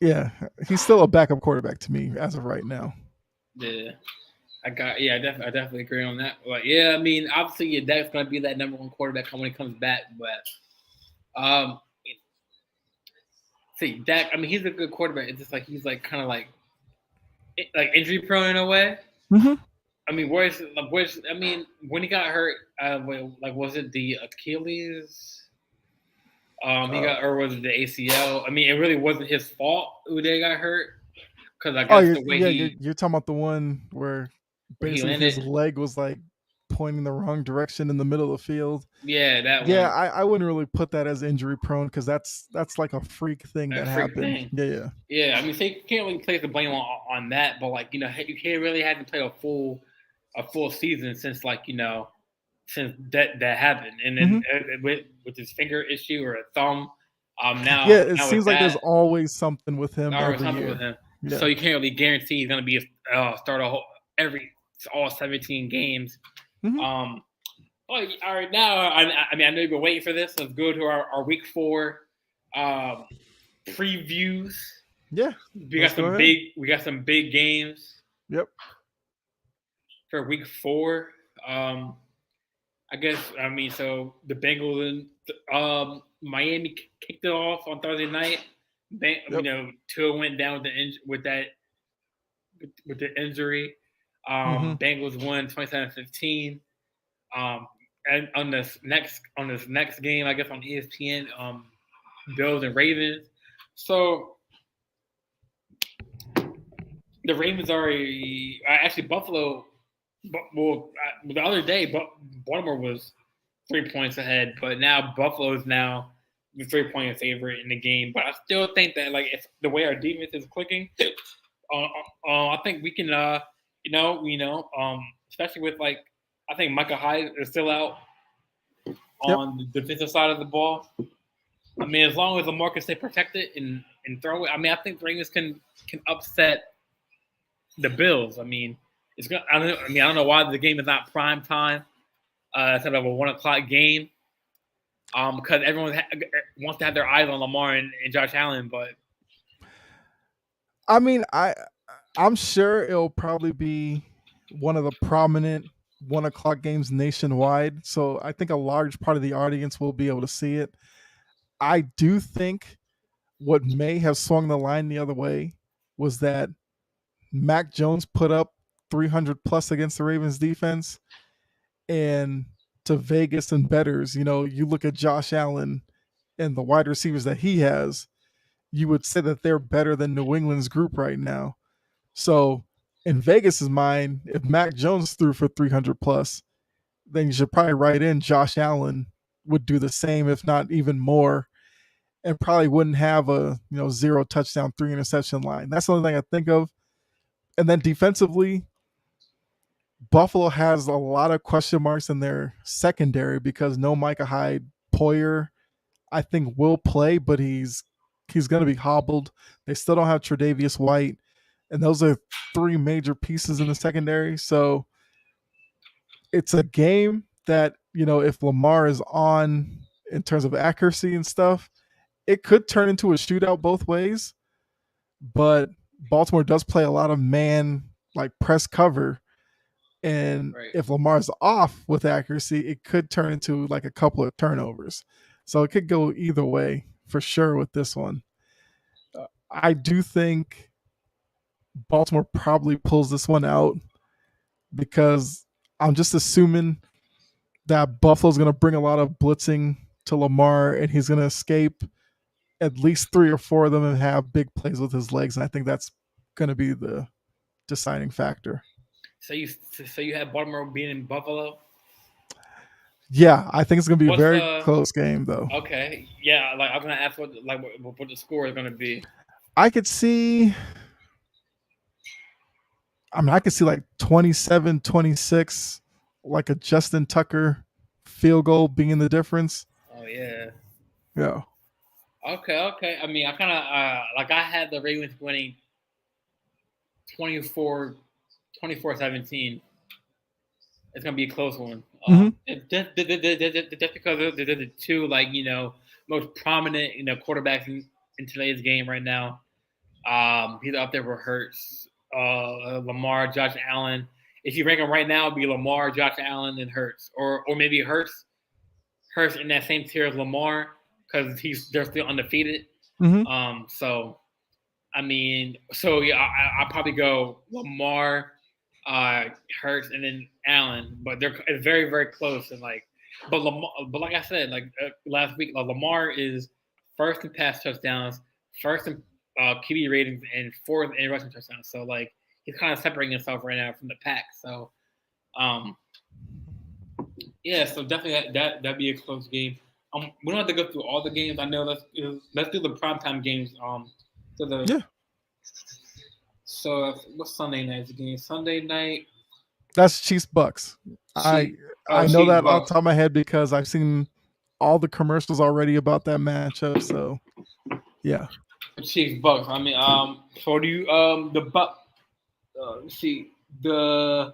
yeah, he's still a backup quarterback to me as of right now. Yeah. I definitely agree on that. But yeah, I mean, obviously, your Dak's going to be that number one quarterback when he comes back. But see, Dak, I mean, he's a good quarterback. It's just like he's like kind of like injury prone in a way. Mm-hmm. I mean, I mean, when he got hurt, like was it the Achilles? He got, or was it the ACL? I mean, it really wasn't his fault who they got hurt because I Oh, guess the way you're talking about the one where where he basically his landed. leg was like pointing the wrong direction in the middle of the field. Yeah, that Yeah, one. I wouldn't really put that as injury prone because that's like a freak thing A that freak happened. thing. Yeah. Yeah, I mean, so you can't really place the blame on that, but like you can't really haven't played a full season since like since that happened, and then Mm-hmm. with his finger issue or a thumb, Yeah, it now with seems like there's that, always something with him or every something with year. him, so Yeah. you can't really guarantee he's gonna be start a whole every all 17 games. Mm-hmm. Um, all right, now I mean I know you've been waiting for this. Let's go to our week 4 um, previews. Yeah. Let's go ahead. We got some big games Yep. for week 4. I guess I mean so the Bengals and Miami kicked it off on Thursday night. Yep. Tua went down with the injury. Mm-hmm. Bengals won 27-15. And on this next game, I guess on ESPN, Bills and Ravens. So the Ravens are actually Buffalo. Well, the other day, Baltimore was 3 points ahead, but now Buffalo is now the 3-point favorite in the game. But I still think that like if the way our defense is clicking, I think we can. Especially with like I think Micah Hyde is still out Yep. on the defensive side of the ball. I mean, as long as Lamar can stay protected and throw it, I mean, I think the Ravens can upset the Bills. I mean, it's gonna. I don't know why the game is not prime time instead of a 1 o'clock game. Because everyone wants to have their eyes on Lamar and Josh Allen, but I mean, I'm sure it'll probably be one of the prominent 1 o'clock games nationwide. So I think a large part of the audience will be able to see it. I do think what may have swung the line the other way was that Mac Jones put up 300 plus against the Ravens defense, and to Vegas and bettors, you look at Josh Allen and the wide receivers that he has, you would say that they're better than New England's group right now. So in Vegas's mind, if Mac Jones threw for 300 plus, then you should probably write in Josh Allen would do the same, if not even more, and probably wouldn't have a 0 touchdown, 3 interception line. That's the only thing I think of. And then defensively, Buffalo has a lot of question marks in their secondary because no Micah Hyde. Poyer, I think, will play, but he's going to be hobbled. They still don't have Tre'Davious White, and those are three major pieces in the secondary. So it's a game that, if Lamar is on in terms of accuracy and stuff, it could turn into a shootout both ways. But Baltimore does play a lot of man, like press cover. And right. if Lamar's off with accuracy, it could turn into like a couple of turnovers. So it could go either way for sure with this one. I do think Baltimore probably pulls this one out because I'm just assuming that Buffalo's going to bring a lot of blitzing to Lamar and he's going to escape at least 3 or 4 of them and have big plays with his legs. And I think that's going to be the deciding factor. So you have Baltimore being in Buffalo? Yeah, I think it's going to be a very close game, though. Okay, yeah, like I'm going to ask what the score is going to be. I could see. I could see like 27-26, like a Justin Tucker field goal being the difference. Oh yeah. Yeah. Okay. I mean, I kind of I had the Ravens winning 24-17. It's gonna be a close one. Just because they're the two most prominent quarterbacks in today's game right now. He's up there with Hurts, Lamar, Josh Allen. If you rank them right now, it'd be Lamar, Josh Allen, and Hurts, or maybe Hurts in that same tier as Lamar because they're still undefeated. So I mean, I'll probably go Lamar, Hurts, and then Allen, but it's very, very close. And but like I said, last week, Lamar is first in pass touchdowns, first in QB ratings, and fourth in rushing touchdowns. So he's kind of separating himself right now from the pack. So, yeah, so definitely that'd be a close game. We don't have to go through all the games. I know let's do the primetime games. So what's Sunday night's game? Sunday night. That's Chiefs Bucks. I know that off the top of my head because I've seen all the commercials already about that matchup. So yeah. Chiefs Bucks. I mean, so do you the Buck? Let's see the.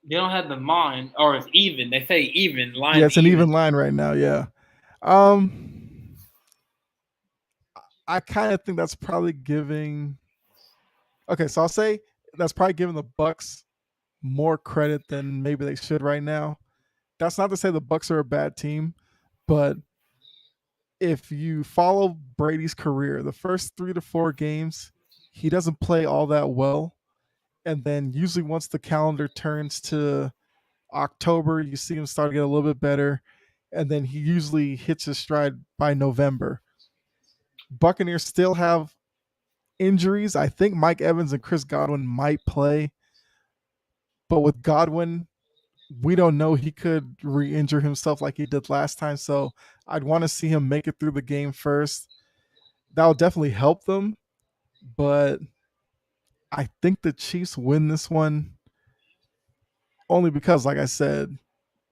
They don't have the line, or it's even. They say even line. Yeah, it's an even line right now. Yeah. I kind of think that's probably giving. Okay, so I'll say that's probably giving the Bucks more credit than maybe they should right now. That's not to say the Bucks are a bad team, but if you follow Brady's career, the first 3 to 4 games, he doesn't play all that well. And then usually once the calendar turns to October, you see him start to get a little bit better. And then he usually hits his stride by November. Buccaneers still have injuries. I think Mike Evans and Chris Godwin might play. But with Godwin, we don't know, he could re-injure himself like he did last time. So I'd want to see him make it through the game first. That will definitely help them, but I think the Chiefs win this one only because, like I said,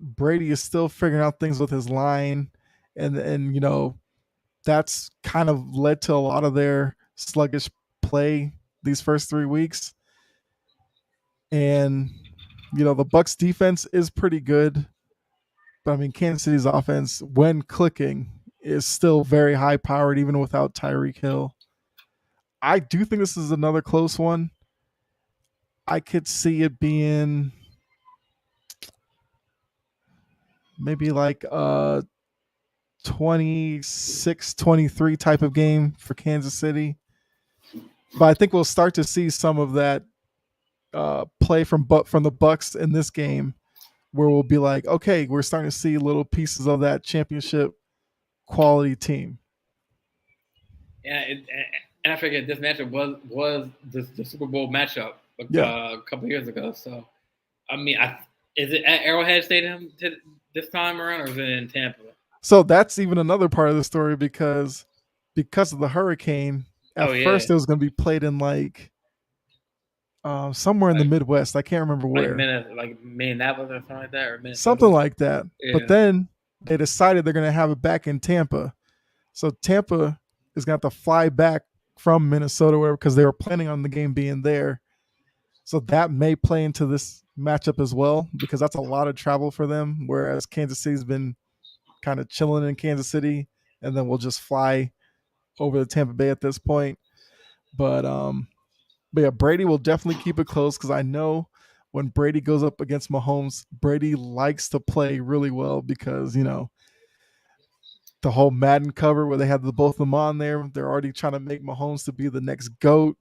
Brady is still figuring out things with his line, and that's kind of led to a lot of their sluggish play these first 3 weeks. And the Bucks defense is pretty good, but I mean Kansas City's offense, when clicking, is still very high powered even without Tyreek Hill. I do think this is another close one. I could see it being maybe like a 26-23 type of game for Kansas City. But I think we'll start to see some of that play from the Bucks in this game, where we'll be like, okay, we're starting to see little pieces of that championship quality team. Yeah, and I forget this matchup was the Super Bowl matchup Yeah. a couple years ago. So I mean, is it at Arrowhead Stadium this time around, or is it in Tampa? So that's even another part of the story because of the hurricane. At Oh yeah, first, it was going to be played in like somewhere in the like Midwest. I can't remember where. like Minneapolis or something like that, or Something Minnesota. like that. But Yeah. then they decided they're going to have it back in Tampa. So Tampa is going to have to fly back from Minnesota because they were planning on the game being there. So that may play into this matchup as well because that's a lot of travel for them. Whereas Kansas City's been kind of chilling in Kansas City, and then we'll just fly over to Tampa Bay at this point. But yeah, Brady will definitely keep it close because I know when Brady goes up against Mahomes, Brady likes to play really well because the whole Madden cover where they had both of them on there. They're already trying to make Mahomes to be the next GOAT.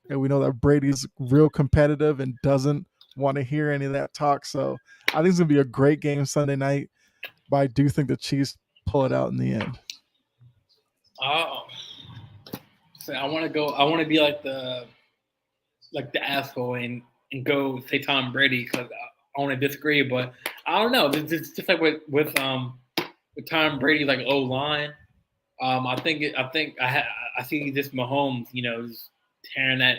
And we know that Brady's real competitive and doesn't want to hear any of that talk. So I think it's going to be a great game Sunday night, but I do think the Chiefs pull it out in the end. Oh, so I want to go. I want to be like the asshole and go say Tom Brady because I want to disagree, but I don't know. It's just like with Tom Brady like O line. I see this Mahomes, just tearing that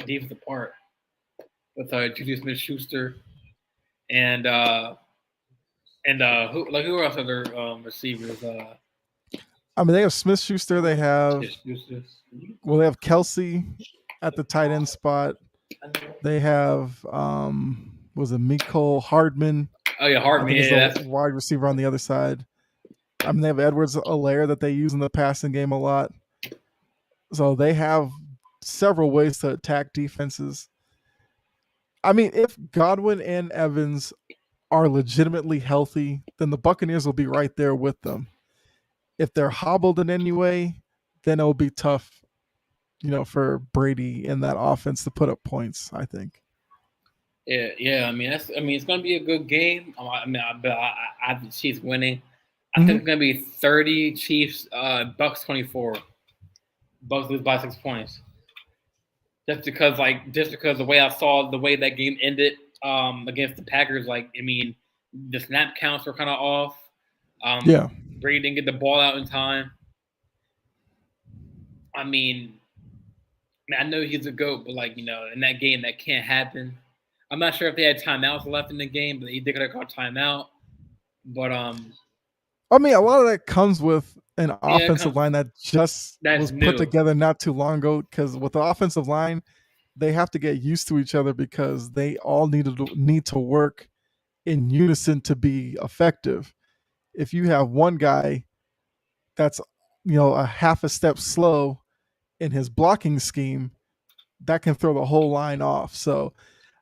defense apart with Juju Smith-Schuster and who else are their receivers? I mean, they have Smith Schuster. They have they have Kelsey at the tight end spot. They have was it Mecole Hardman? Oh yeah, I Hardman. think is Yeah, the wide receiver on the other side. I mean, they have Edwards-Helaire that they use in the passing game a lot. So they have several ways to attack defenses. I mean, if Godwin and Evans are legitimately healthy, then the Buccaneers will be right there with them. If they're hobbled in any way, then it'll be tough, for Brady in that offense to put up points, I think. yeah. I mean, it's going to be a good game. I have the Chiefs winning. I think Mm-hmm. it's going to be 30 Chiefs, Bucks 24. Bucks lose by 6 points. Just because the way I saw the way that game ended against the Packers, the snap counts were kind of off. Yeah. Brady didn't get the ball out in time. I mean, I know he's a GOAT, but in that game, that can't happen. I'm not sure if they had timeouts left in the game, but they could have called timeout. But I mean, a lot of that comes with an offensive comes, line that just was new. put together not too long ago. Because with the offensive line, they have to get used to each other because they all need to work in unison to be effective. If you have one guy that's a half a step slow in his blocking scheme, that can throw the whole line off. So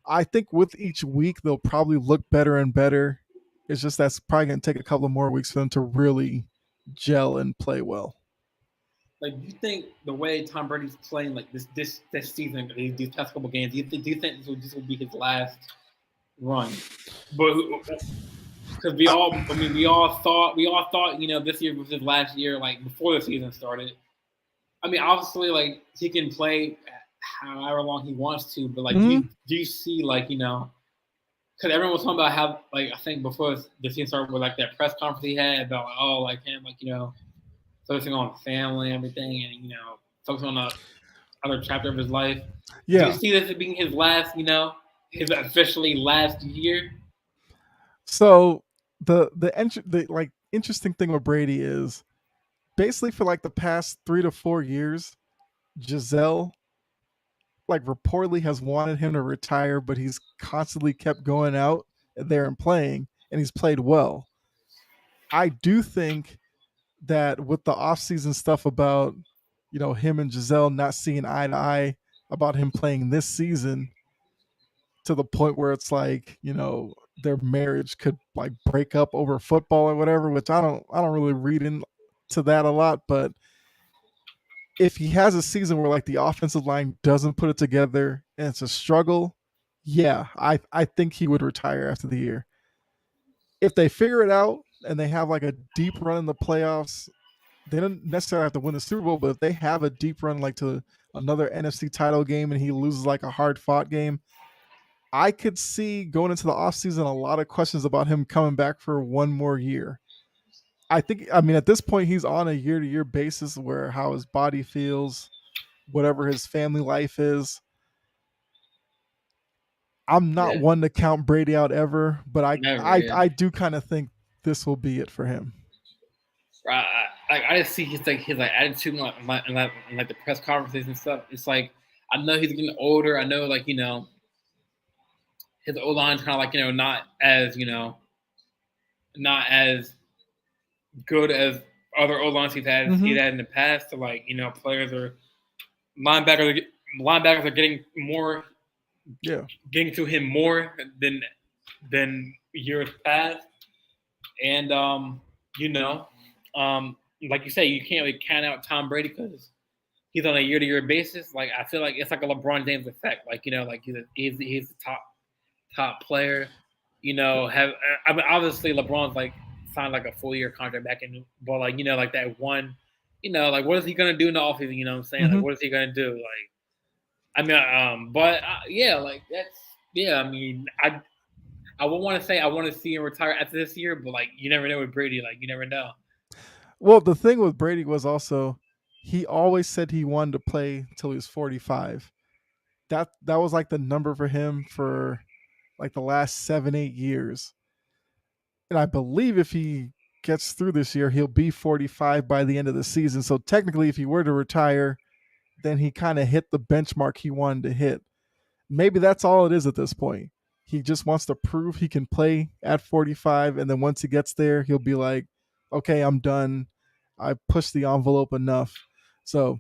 I think with each week they'll probably look better and better. It's just that's probably going to take a couple more weeks for them to really gel and play well. Do you think the way Tom Brady's playing this season, these past couple games, do you think this will be his last run? But because we all thought this year was his last year, before the season started. I mean, obviously, he can play however long he wants to, but Mm-hmm. do you see because everyone was talking about how, like, I think before the season started with like that press conference he had about like, oh, like him, like, focusing on family and everything, and focusing on the other chapter of his life. Do you Yeah. see this as being his last, his officially last year? So the like interesting thing with Brady is basically for like the past 3 to 4 years, Giselle like reportedly has wanted him to retire, but he's constantly kept going out there and playing, and he's played well. I do think that with the offseason stuff about him and Giselle not seeing eye to eye about him playing this season, to the point where it's like their marriage could like break up over football or whatever, which I don't really read into that a lot. But if he has a season where like the offensive line doesn't put it together and it's a struggle, yeah, I think he would retire after the year. If they figure it out and they have like a deep run in the playoffs, they don't necessarily have to win the Super Bowl, but if they have a deep run like to another NFC title game and he loses like a hard fought game, I could see going into the offseason a lot of questions about him coming back for one more year. I mean, at this point, he's on a year to year basis where how his body feels, whatever his family life is. I'm not Yeah, one to count Brady out ever, but I never. I, Yeah, I do kind of think this will be it for him. I just see his like attitude in like the press conferences and stuff. It's like I know he's getting older. I know like his O line's kind of like not as good as other O lines he's Mm-hmm. had in the past. So like players are linebackers linebackers are Yeah. getting to him more than years past, and you know like you say, you can't really count out Tom Brady because he's on a year to year basis. Like I feel like it's like a LeBron James effect. Like like he's the top player. Have I mean obviously LeBron's like signed like a full year contract back in, but like like that one, like what is he gonna do in the offseason? You know what I'm saying? Like Mm-hmm. what is he gonna do? Like I mean, but yeah, like that's yeah. I mean, I would want to say I want to see him retire after this year, but like you never know with Brady. Like you never know. Well, the thing with Brady was also he always said he wanted to play till he was 45. That was like the number for him for like the last 7 8 years. And I believe if he gets through this year, he'll be 45 by the end of the season. So technically, if he were to retire, then he kind of hit the benchmark he wanted to hit. Maybe that's all it is at this point. He just wants to prove he can play at 45. And then once he gets there, he'll be like, okay, I'm done. I pushed the envelope enough. So,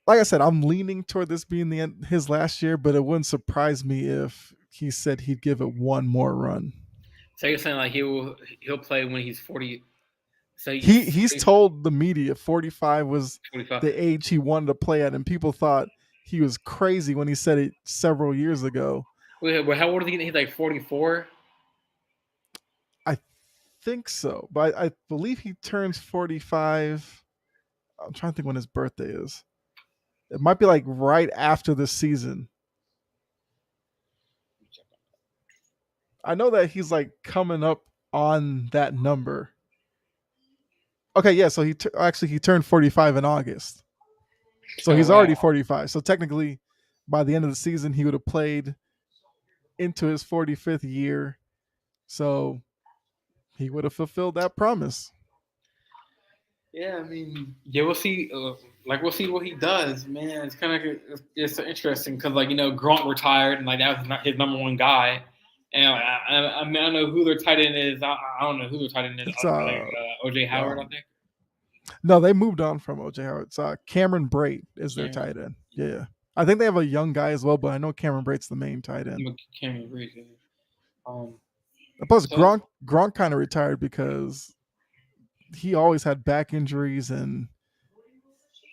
like I said, I'm leaning toward this being his last year, but it wouldn't surprise me if he said he'd give it one more run. So you're saying like he'll play when he's 40. So He's told the media 45 was 45. the age he wanted to play at, and people thought he was crazy when he said it several years ago. Wait, how old is he? He's like 44. I think so, but I believe he turns 45. I'm trying to think when his birthday is. It might be like right after the season. I know that he's like coming up on that number. Okay, yeah. So actually he turned 45 in August, so Oh he's already wow. 45. So technically, by the end of the season, he would have played into his 45th year. So he would have fulfilled that promise. Yeah, I mean, yeah, we'll see. Like we'll see what he does, man. It's kind of it's so interesting because like Grunt retired and like that was not his number one guy. And I mean I don't know who their tight end is. I don't know who their tight end is. It's I think OJ Howard. I um think. no, they moved on from OJ Howard. It's Cameron Brate is their Cameron, tight end. Yeah. I think they have a young guy as well, but I know Cameron Brate's the main tight end. Cameron Brate. Um. Plus So Gronk kind of retired because he always had back injuries and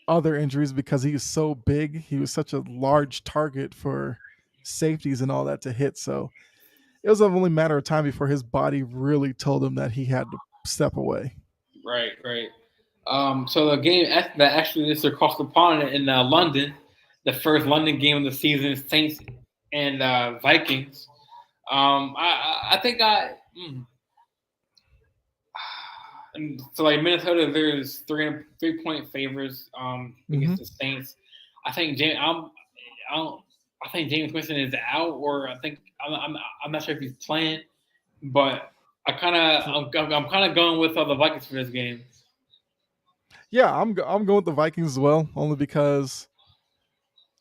other injuries because he was so big. He was such a large target for safeties and all that to hit. So it was only a matter of time before his body really told him that he had to step away. right, right. So the game that actually is across the pond in London, the first London game of the season, Saints and Vikings. I think and so like Minnesota, there's 3 point favors Hmm. against the Saints. I think I don't I think James Winston is out, or I'm not sure if he's playing, but I'm kind of going with the Vikings for this game. Yeah, I'm going with the Vikings as well, only because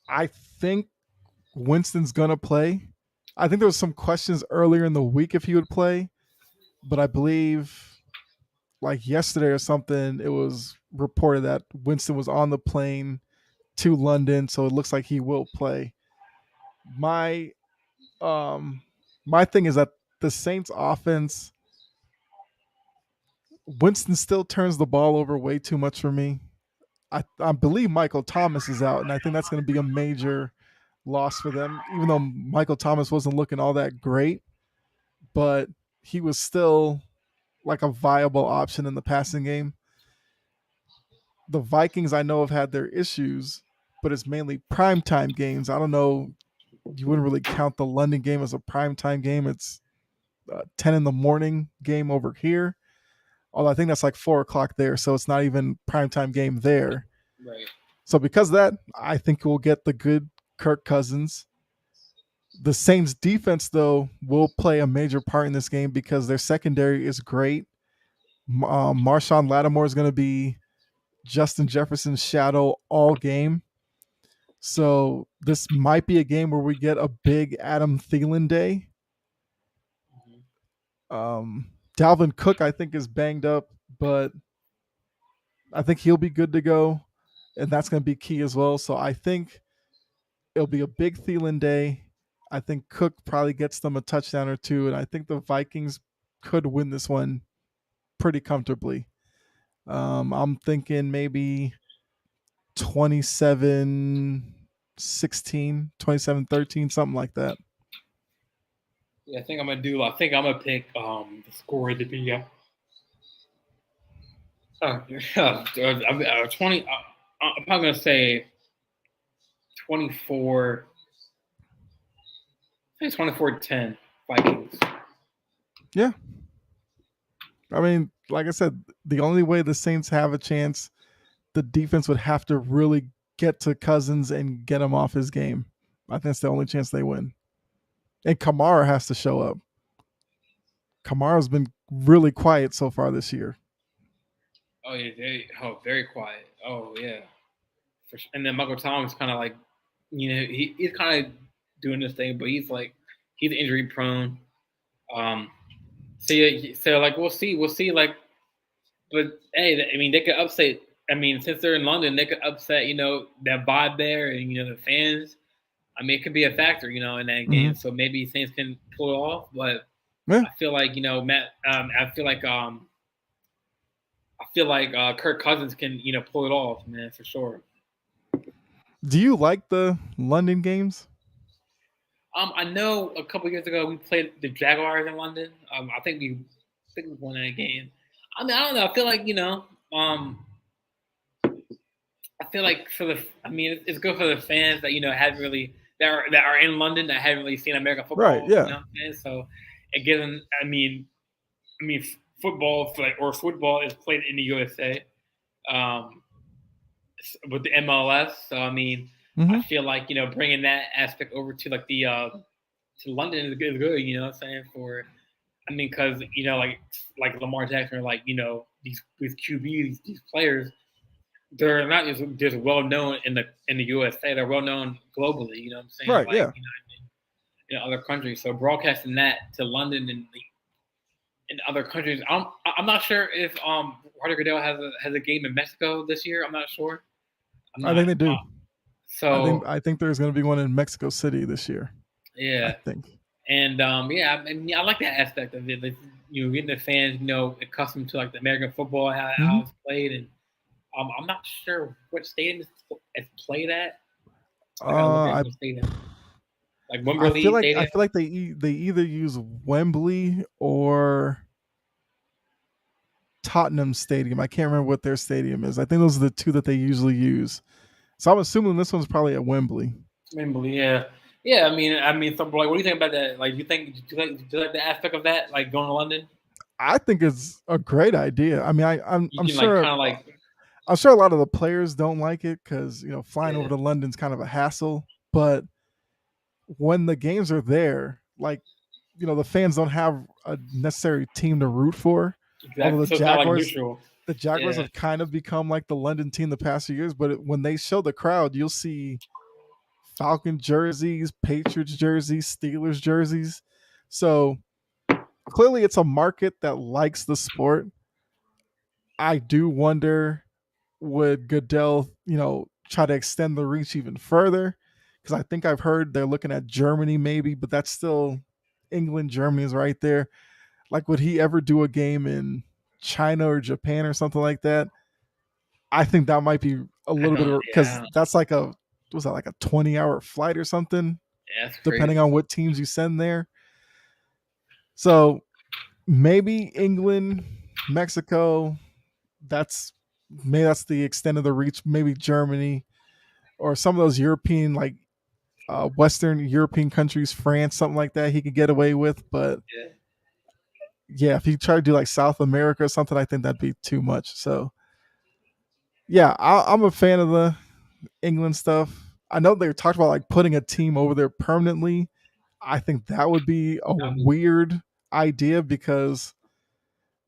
I think Winston's gonna play. I think there was some questions earlier in the week if he would play, but I believe like yesterday or something, it was reported that Winston was on the plane to London, so it looks like he will play. My um my thing is that the Saints offense, Winston still turns the ball over way too much for me. I believe Michael Thomas is out, and I think that's going to be a major loss for them. Even though Michael Thomas wasn't looking all that great, but he was still like a viable option in the passing game. The Vikings, I know, have had their issues, but it's mainly primetime games. I don't know. You wouldn't really count the London game as a primetime game. It's 10 in the morning game over here. Although I think that's like 4 o'clock there, so it's not even primetime game there. Right. So because of that, I think we'll get the good Kirk Cousins. The Saints defense, though, will play a major part in this game because their secondary is great. Marshawn Lattimore is going to be Justin Jefferson's shadow all game. So this might be a game where we get a big Adam Thielen day. Mhm. Dalvin Cook, I think, is banged up, but I think he'll be good to go, and that's going to be key as well. So I think it'll be a big Thielen day. I think Cook probably gets them a touchdown or two, and I think the Vikings could win this one pretty comfortably. I'm thinking maybe 27-16, 27-13, something like that. Yeah, I think I'm gonna pick the score to be 20. I'm probably gonna say 24. I think 24-10 Vikings. Yeah. I mean, like I said, the only way the Saints have a chance, the defense would have to really get to Cousins and get him off his game. I think that's the only chance they win. And Kamara has to show up. Kamara's been really quiet so far this year. Oh yeah, very quiet. Oh yeah, and then Michael Thomas kind of like, he's kind of doing this thing, but he's injury prone. Um, so like we'll see like, but hey, I mean they could upset. I mean since they're in London, they could upset that vibe there, and the fans. I mean it could be a factor, in that Mm-hmm. game. So maybe Saints can pull it off, but Yeah. I feel like Matt. I feel like Kirk Cousins can pull it off, man, for sure. Do you like the London games? I know a couple years ago we played the Jaguars in London. I think we won that game. I mean, I don't know. I feel like I feel like I mean, it's good for the fans that haven't really that are in London that haven't really seen American Right. football. Yeah. So it gives them. I mean, football football is played in the USA. Um, with the MLS. So I mean, I Mm-hmm. feel like bringing that aspect over to like the to London is good. You know what I'm saying? I mean, because like Lamar Jackson, or like these QBs, these players, they're not just well known in the USA. They're well known globally. You know what I'm saying? Right. Like Yeah. in other countries. So broadcasting that to London and in other countries, I'm not sure if Roger Goodell has a game in Mexico this year. I'm not sure. I'm I not. think they do. I think So I think there's going to be one in Mexico City this year. I yeah, think. and yeah, I mean, I like that aspect of it. Like, getting the fans, accustomed to like the American football, Mm-hmm. how it's played, and I'm not sure what stadium it's played at. I gotta look at I what stadium, like I feel Wembley like I Stadium. feel like they either use Wembley or Tottenham Stadium. I can't remember what their stadium is. I think those are the two that they usually use. So I'm assuming this one's probably at Wembley. Wembley, yeah. Yeah, I mean, so, like, what do you think about that? Like, do you like the aspect of that, like going to London? I think it's a great idea. I mean, You I'm can like sure kind of like, a lot of the players don't like it because flying over yeah, to London's kind of a hassle. But when the games are there, like the fans don't have a necessary team to root for. Although exactly. So it's not like neutral. the Jaguars Yeah, have kind of become like the London team the past few years. But when they show the crowd, you'll see Falcon jerseys, Patriots jerseys, Steelers jerseys. So clearly, it's a market that likes the sport. I do wonder, would Goodell, try to extend the reach even further? Because I think I've heard they're looking at Germany maybe, but that's still England. Germany is right there. Like, would he ever do a game in China or Japan or something like that? I think that might be a I little bit don't. of, Yeah, I because don't, that's like was that like a 20-hour flight or something, yeah, that's depending crazy. on what teams you send there. So maybe England, Mexico, that's maybe that's the extent of the reach. Maybe Germany or some of those European, like Western European countries, France, something like that, he could get away with. But Yeah, yeah, if he tried to do like South America or something, I think that'd be too much. So yeah, I'm a fan of the England stuff. I know they talked about like putting a team over there permanently. I think that would be a I mean, weird idea because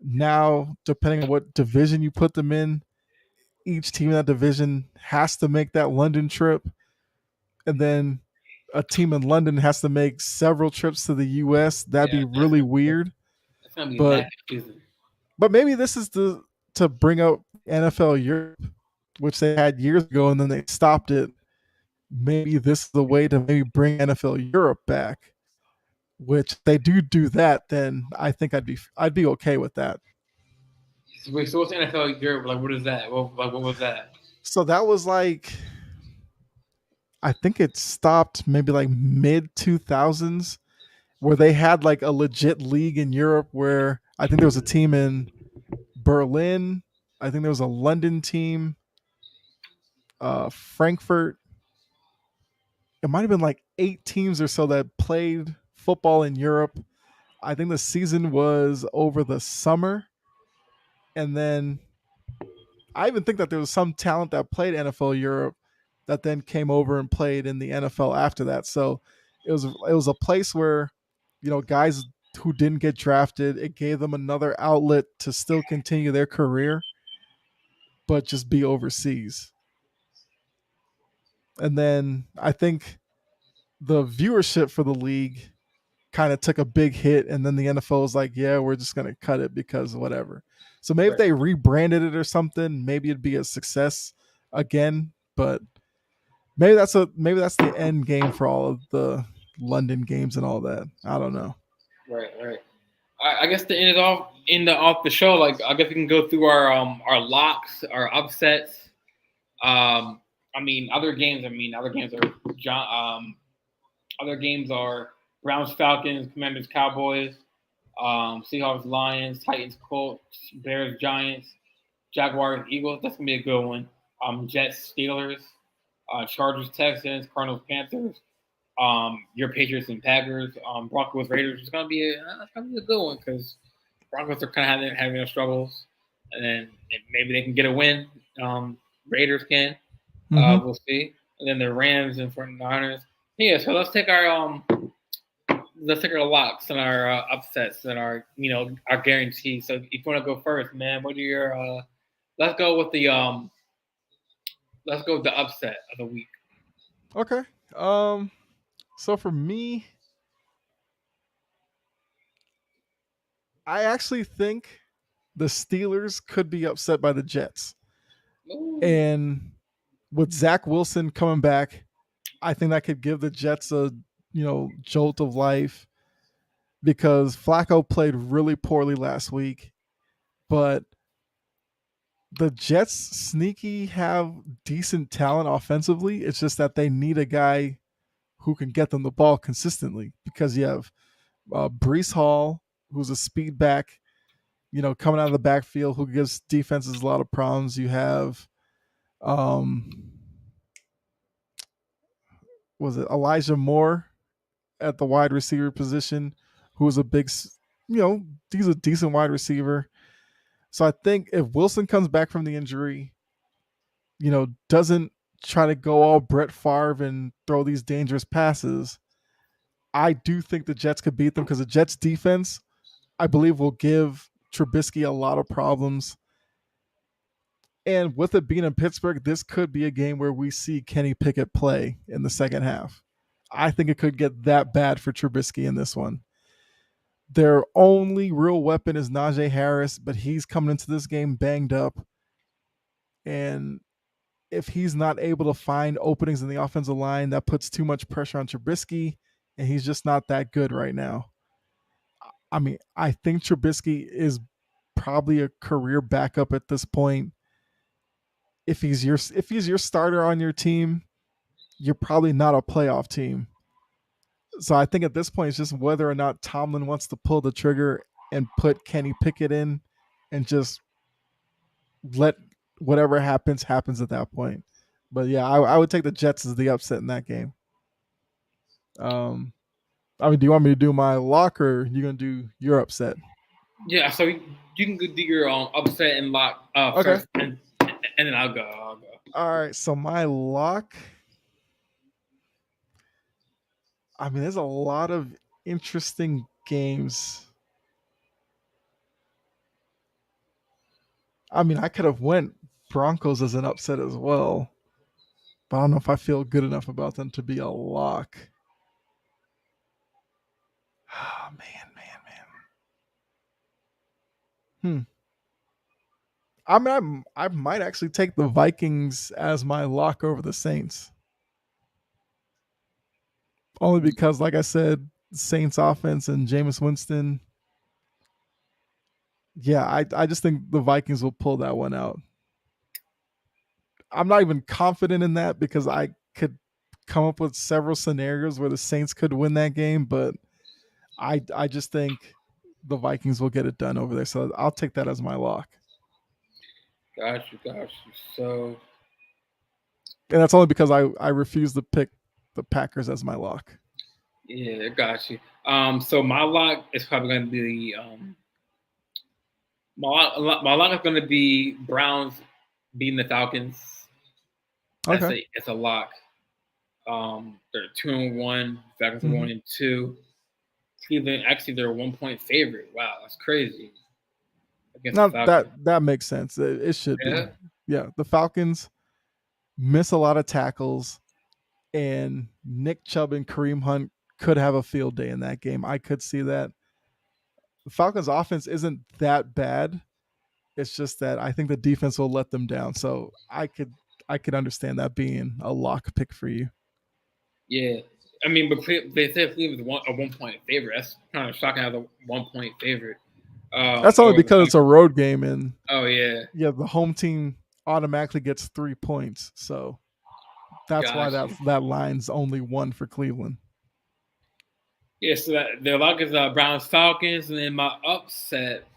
now, depending on what division you put them in, each team in that division has to make that London trip, and then a team in London has to make several trips to the US. That'd yeah, be really weird. that's gonna be But mad confusing. maybe this is the to bring up NFL Europe, which they had years ago and then they stopped it. Maybe this is the way to maybe bring NFL Europe back. Which they do that, then I think I'd be okay with that. So, wait, so what's NFL Europe? Like, what is that? What was that? So that was like, I think it stopped maybe like mid 2000s, where they had like a legit league in Europe where I think there was a team in Berlin. I think there was a London team, Frankfurt. It might have been like 8 teams or so that played football in Europe. I think the season was over the summer. And then I even think that there was some talent that played NFL Europe that then came over and played in the NFL after that. So it was a place where, guys who didn't get drafted, it gave them another outlet to still continue their career, but just be overseas. And then I think the viewership for the league kind of took a big hit, and then the NFL was like, "Yeah, we're just gonna cut it because whatever." So maybe if Right, they rebranded it or something, maybe it'd be a success again. But maybe that's the end game for all of the London games and all that. I don't know. right, right. I guess to end off the show, like I guess we can go through our locks, our upsets. Other games are other games are Browns, Falcons, Commanders, Cowboys, Seahawks, Lions, Titans, Colts, Bears, Giants, Jaguars, Eagles. That's gonna be a good one. Jets, Steelers, Chargers, Texans, Cardinals, Panthers. Your Patriots and Packers, Broncos, Raiders. It's gonna be a good one because Broncos are kind of having their struggles, and then maybe they can get a win. Raiders can. Mm-hmm. We'll see. And then the Rams and 49ers. Yeah, so let's take our locks and our upsets and our guarantees. So if you want to go first, man, what are your let's go with the upset of the week. Okay. Um. So for me, I actually think the Steelers could be upset by the Jets, Ooh, and with Zach Wilson coming back, I think that could give the Jets a jolt of life because Flacco played really poorly last week, but the Jets sneaky have decent talent offensively. It's just that they need a guy who can get them the ball consistently because you have Brees Hall, who's a speed back, coming out of the backfield, who gives defenses a lot of problems. You have, um, was it Elijah Moore, at the wide receiver position, who is a he's a decent wide receiver. So I think if Wilson comes back from the injury, doesn't try to go all Brett Favre and throw these dangerous passes, I do think the Jets could beat them because the Jets defense, I believe, will give Trubisky a lot of problems. And with it being in Pittsburgh, this could be a game where we see Kenny Pickett play in the second half. I think it could get that bad for Trubisky in this one. Their only real weapon is Najee Harris, but he's coming into this game banged up. And if he's not able to find openings in the offensive line, that puts too much pressure on Trubisky, and he's just not that good right now. I mean, I think Trubisky is probably a career backup at this point. If he's your starter on your team, you're probably not a playoff team. So I think at this point it's just whether or not Tomlin wants to pull the trigger and put Kenny Pickett in and just let whatever happens at that point. But yeah, I would take the Jets as the upset in that game. I mean, do you want me to do my lock or you gonna do your upset? Yeah, so you can do your upset and lock Okay. first, and then I'll go. All right, so my lock. I mean, there's a lot of interesting games. I mean, I could have went Broncos as an upset as well, but I don't know if I feel good enough about them to be a lock. Oh, man. I mean, I might actually take the Vikings as my lock over the Saints. Only because, like I said, Saints offense and Jameis Winston. Yeah, I just think the Vikings will pull that one out. I'm not even confident in that because I could come up with several scenarios where the Saints could win that game, but I just think the Vikings will get it done over there. So I'll take that as my lock. Got you. So, And that's only because I refuse to pick the Packers as my lock. Yeah, got you. So my lock is probably going to be my lock is going to be Browns beating the Falcons. Okay. It's a lock. They're 2-1. Falcons are 1-2. Cleveland actually they're a 1-point favorite. Wow, that's crazy. Now that makes sense. It should be. Yeah, the Falcons miss a lot of tackles, and Nick Chubb and Kareem Hunt could have a field day in that game. I could see that. The Falcons' offense isn't that bad. It's just that I think the defense will let them down. So I could understand that being a lock pick for you. Yeah, I mean, but they said Cleveland's a 1-point favorite. That's kind of shocking as a 1-point favorite. That's only because it's a road game, and yeah, the home team automatically gets 3 points. So that's why that line's only 1 for Cleveland. Yeah, so the lock is Browns Falcons, and then my upset.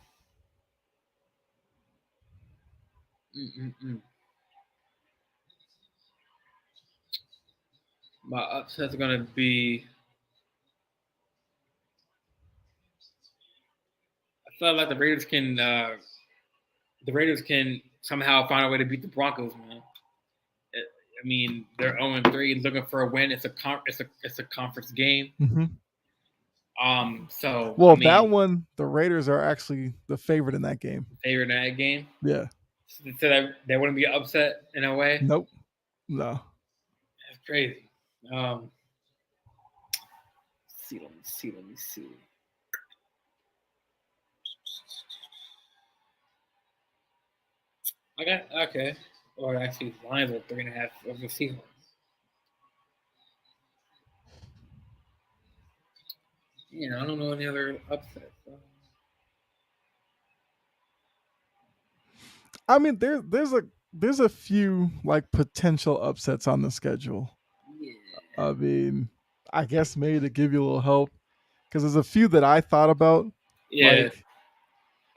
My upset's gonna be. I feel like the Raiders can somehow find a way to beat the Broncos, man. I mean, they're 0-3, looking for a win. It's a conference game. So well, that one, the Raiders are actually the favorite in that game. Favorite in that game. Yeah. So that wouldn't be upset in a way. Nope. No. That's crazy. Let me see. Okay. Or actually, Lions are 3.5 of the Seahawks. Yeah, I don't know any other upsets. I mean, there's a few like potential upsets on the schedule. Yeah. I mean, I guess maybe to give you a little help, because there's a few that I thought about. Yeah.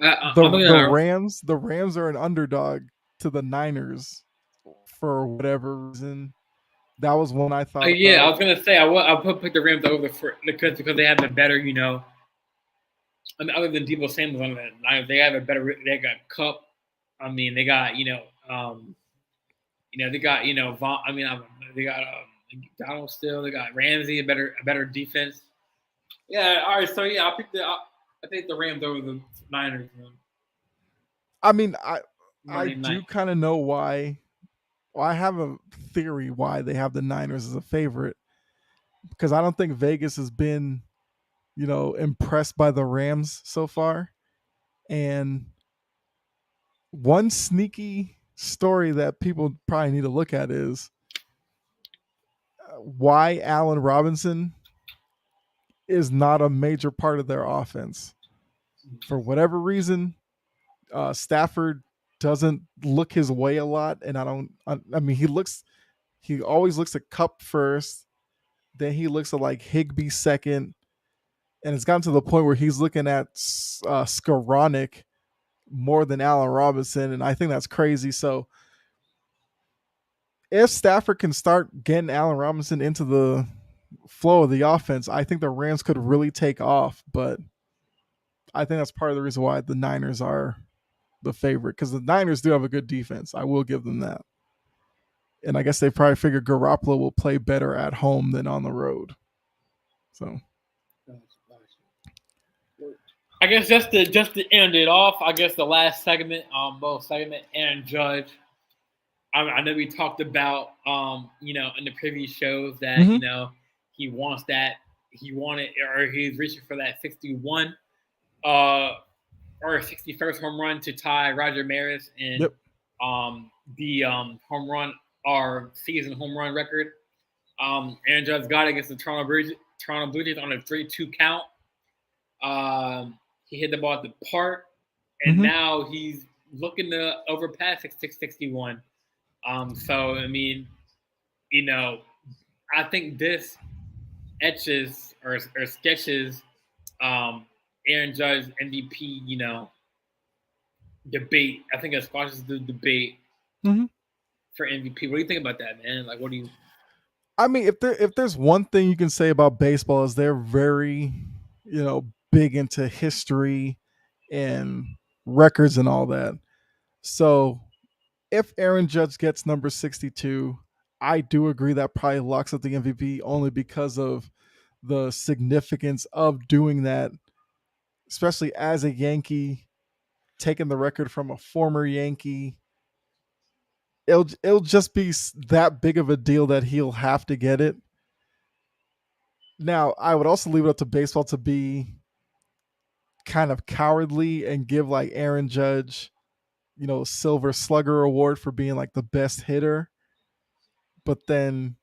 Like the Rams are an underdog to the Niners for whatever reason. That was one I thought Yeah, I about. was gonna say I'll put the Rams over because they have the better, I mean, other than Debo Samuel on the Niners, they have a better. They got Cup. I mean, they got they got Vaughn. I mean, they got Donald still. They got Ramsey, a better defense. Yeah. All right. So yeah, I think the Rams over the Niners. I mean, I Monday do night. kind of know why. Well, I have a theory why they have the Niners as a favorite because I don't think Vegas has been, impressed by the Rams so far. And one sneaky story that people probably need to look at is why Allen Robinson is not a major part of their offense. For whatever reason, Stafford doesn't look his way a lot, and I mean, he always looks at Cup first, then he looks at like Higbee second, and it's gotten to the point where he's looking at Skoranek more than Allen Robinson, and I think that's crazy. So if Stafford can start getting Allen Robinson into the flow of the offense, I think the Rams could really take off. But I think that's part of the reason why the Niners are the favorite because the Niners do have a good defense. I will give them that. And I guess they probably figure Garoppolo will play better at home than on the road. So I guess just to end it off, I guess the last segment, both segment and Judge. I know we talked about, in the previous shows that mm-hmm. He wants that, he wanted, or he's reaching for that 61, or 61st home run to tie Roger Maris and Yep. The home run or season home run record. Aaron Judge got it against the Toronto Blue Jays on a 3-2 count. He hit the ball at the park, and mm-hmm. now he's looking to overpass 661. So I mean, I think this etches or sketches Aaron Judge MVP, debate. I think it squashes the debate mm-hmm. for MVP. What do you think about that, man? Like, what do you? I mean, if there's one thing you can say about baseball is they're very, big into history and records and all that. So if Aaron Judge gets number 62, I do agree that probably locks up the MVP only because of the significance of doing that, especially as a Yankee, taking the record from a former Yankee. It'll just be that big of a deal that he'll have to get it. Now, I would also leave it up to baseball to be kind of cowardly and give like Aaron Judge, Silver Slugger award for being like the best hitter, but then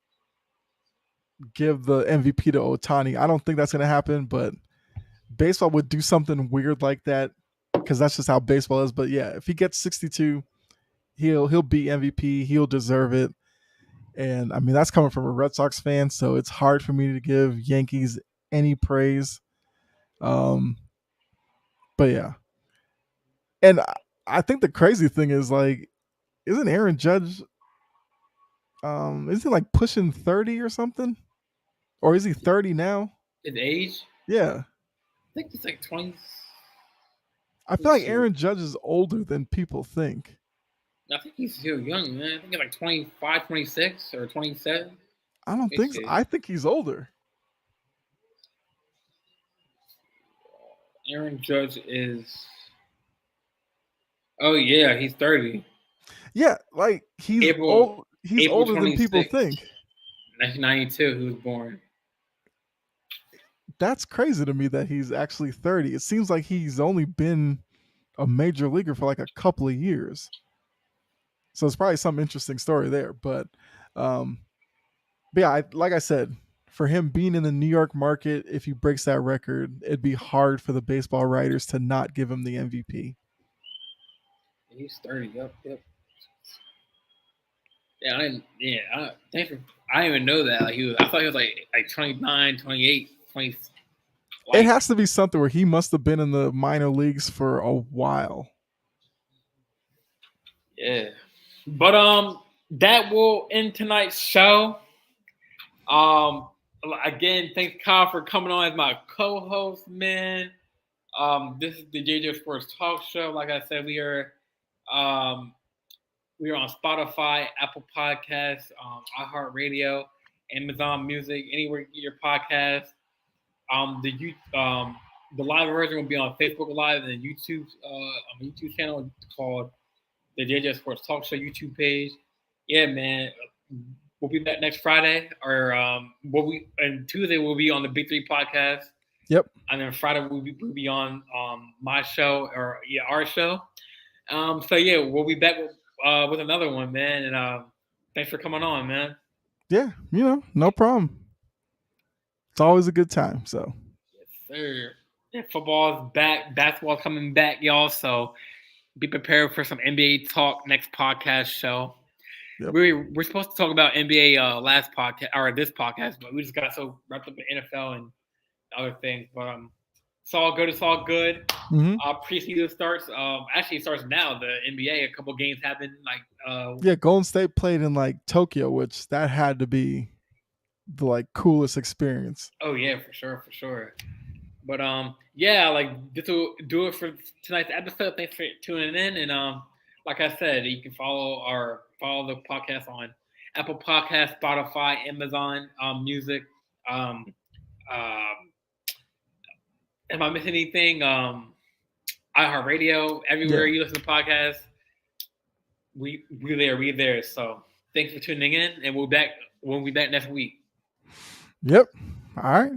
give the MVP to Ohtani. I don't think that's going to happen, but baseball would do something weird like that because that's just how baseball is. But yeah, if he gets 62, he'll be MVP. He'll deserve it. And I mean, that's coming from a Red Sox fan, so it's hard for me to give Yankees any praise. But yeah, and I think the crazy thing is like, isn't Aaron Judge? Is he like pushing 30 or something, or is he 30 now? His age? Yeah, I think he's like 20. I feel like Aaron Judge is older than people think. I think he's still young, man. I think he's like 25, 26, or 27. I don't think so. I think he's older. Aaron Judge is. Oh yeah, he's 30. Yeah, like he's April older than people think. 1992, he was born. That's crazy to me that he's actually 30. It seems like he's only been a major leaguer for like a couple of years. So it's probably some interesting story there. But yeah, like I said, for him being in the New York market, if he breaks that record, it'd be hard for the baseball writers to not give him the MVP. He's 30. Yep. Yeah, I didn't even know that. Like I thought he was like 29, 28, 20. It has to be something where he must have been in the minor leagues for a while. Yeah. But that will end tonight's show. Again, thanks Kyle for coming on as my co-host, man. This is the JJ Sports Talk Show. Like I said, um, we are on Spotify, Apple Podcasts, iHeartRadio, Amazon Music, anywhere you get your podcast. The live version will be on Facebook Live and YouTube channel called the JJ Sports Talk Show YouTube page. Yeah, man. We'll be back next Friday, or and Tuesday we'll be on the Big Three podcast. Yep. And then Friday we'll be on my show, or our show. So yeah, we'll be back with another one, man. And thanks for coming on, man. Yeah, no problem. It's always a good time. So Yes, sir. Yeah, football's back, basketball's coming back, y'all. So be prepared for some NBA talk next podcast show. Yep. We're supposed to talk about NBA last podcast or this podcast, but we just got so wrapped up in NFL and other things. But it's all good. It's all good. Mm-hmm. Preseason starts. Actually, it starts now. The NBA. A couple games happened. Golden State played in like Tokyo, which that had to be the like coolest experience. Oh yeah, for sure. But yeah, like this will do it for tonight's episode. Thanks for tuning in, and like I said, you can follow the podcast on Apple Podcasts, Spotify, Amazon Music. Am I missing anything? iHeartRadio, everywhere you listen to podcasts. We there. So thanks for tuning in, and we'll be back next week. Yep. All right.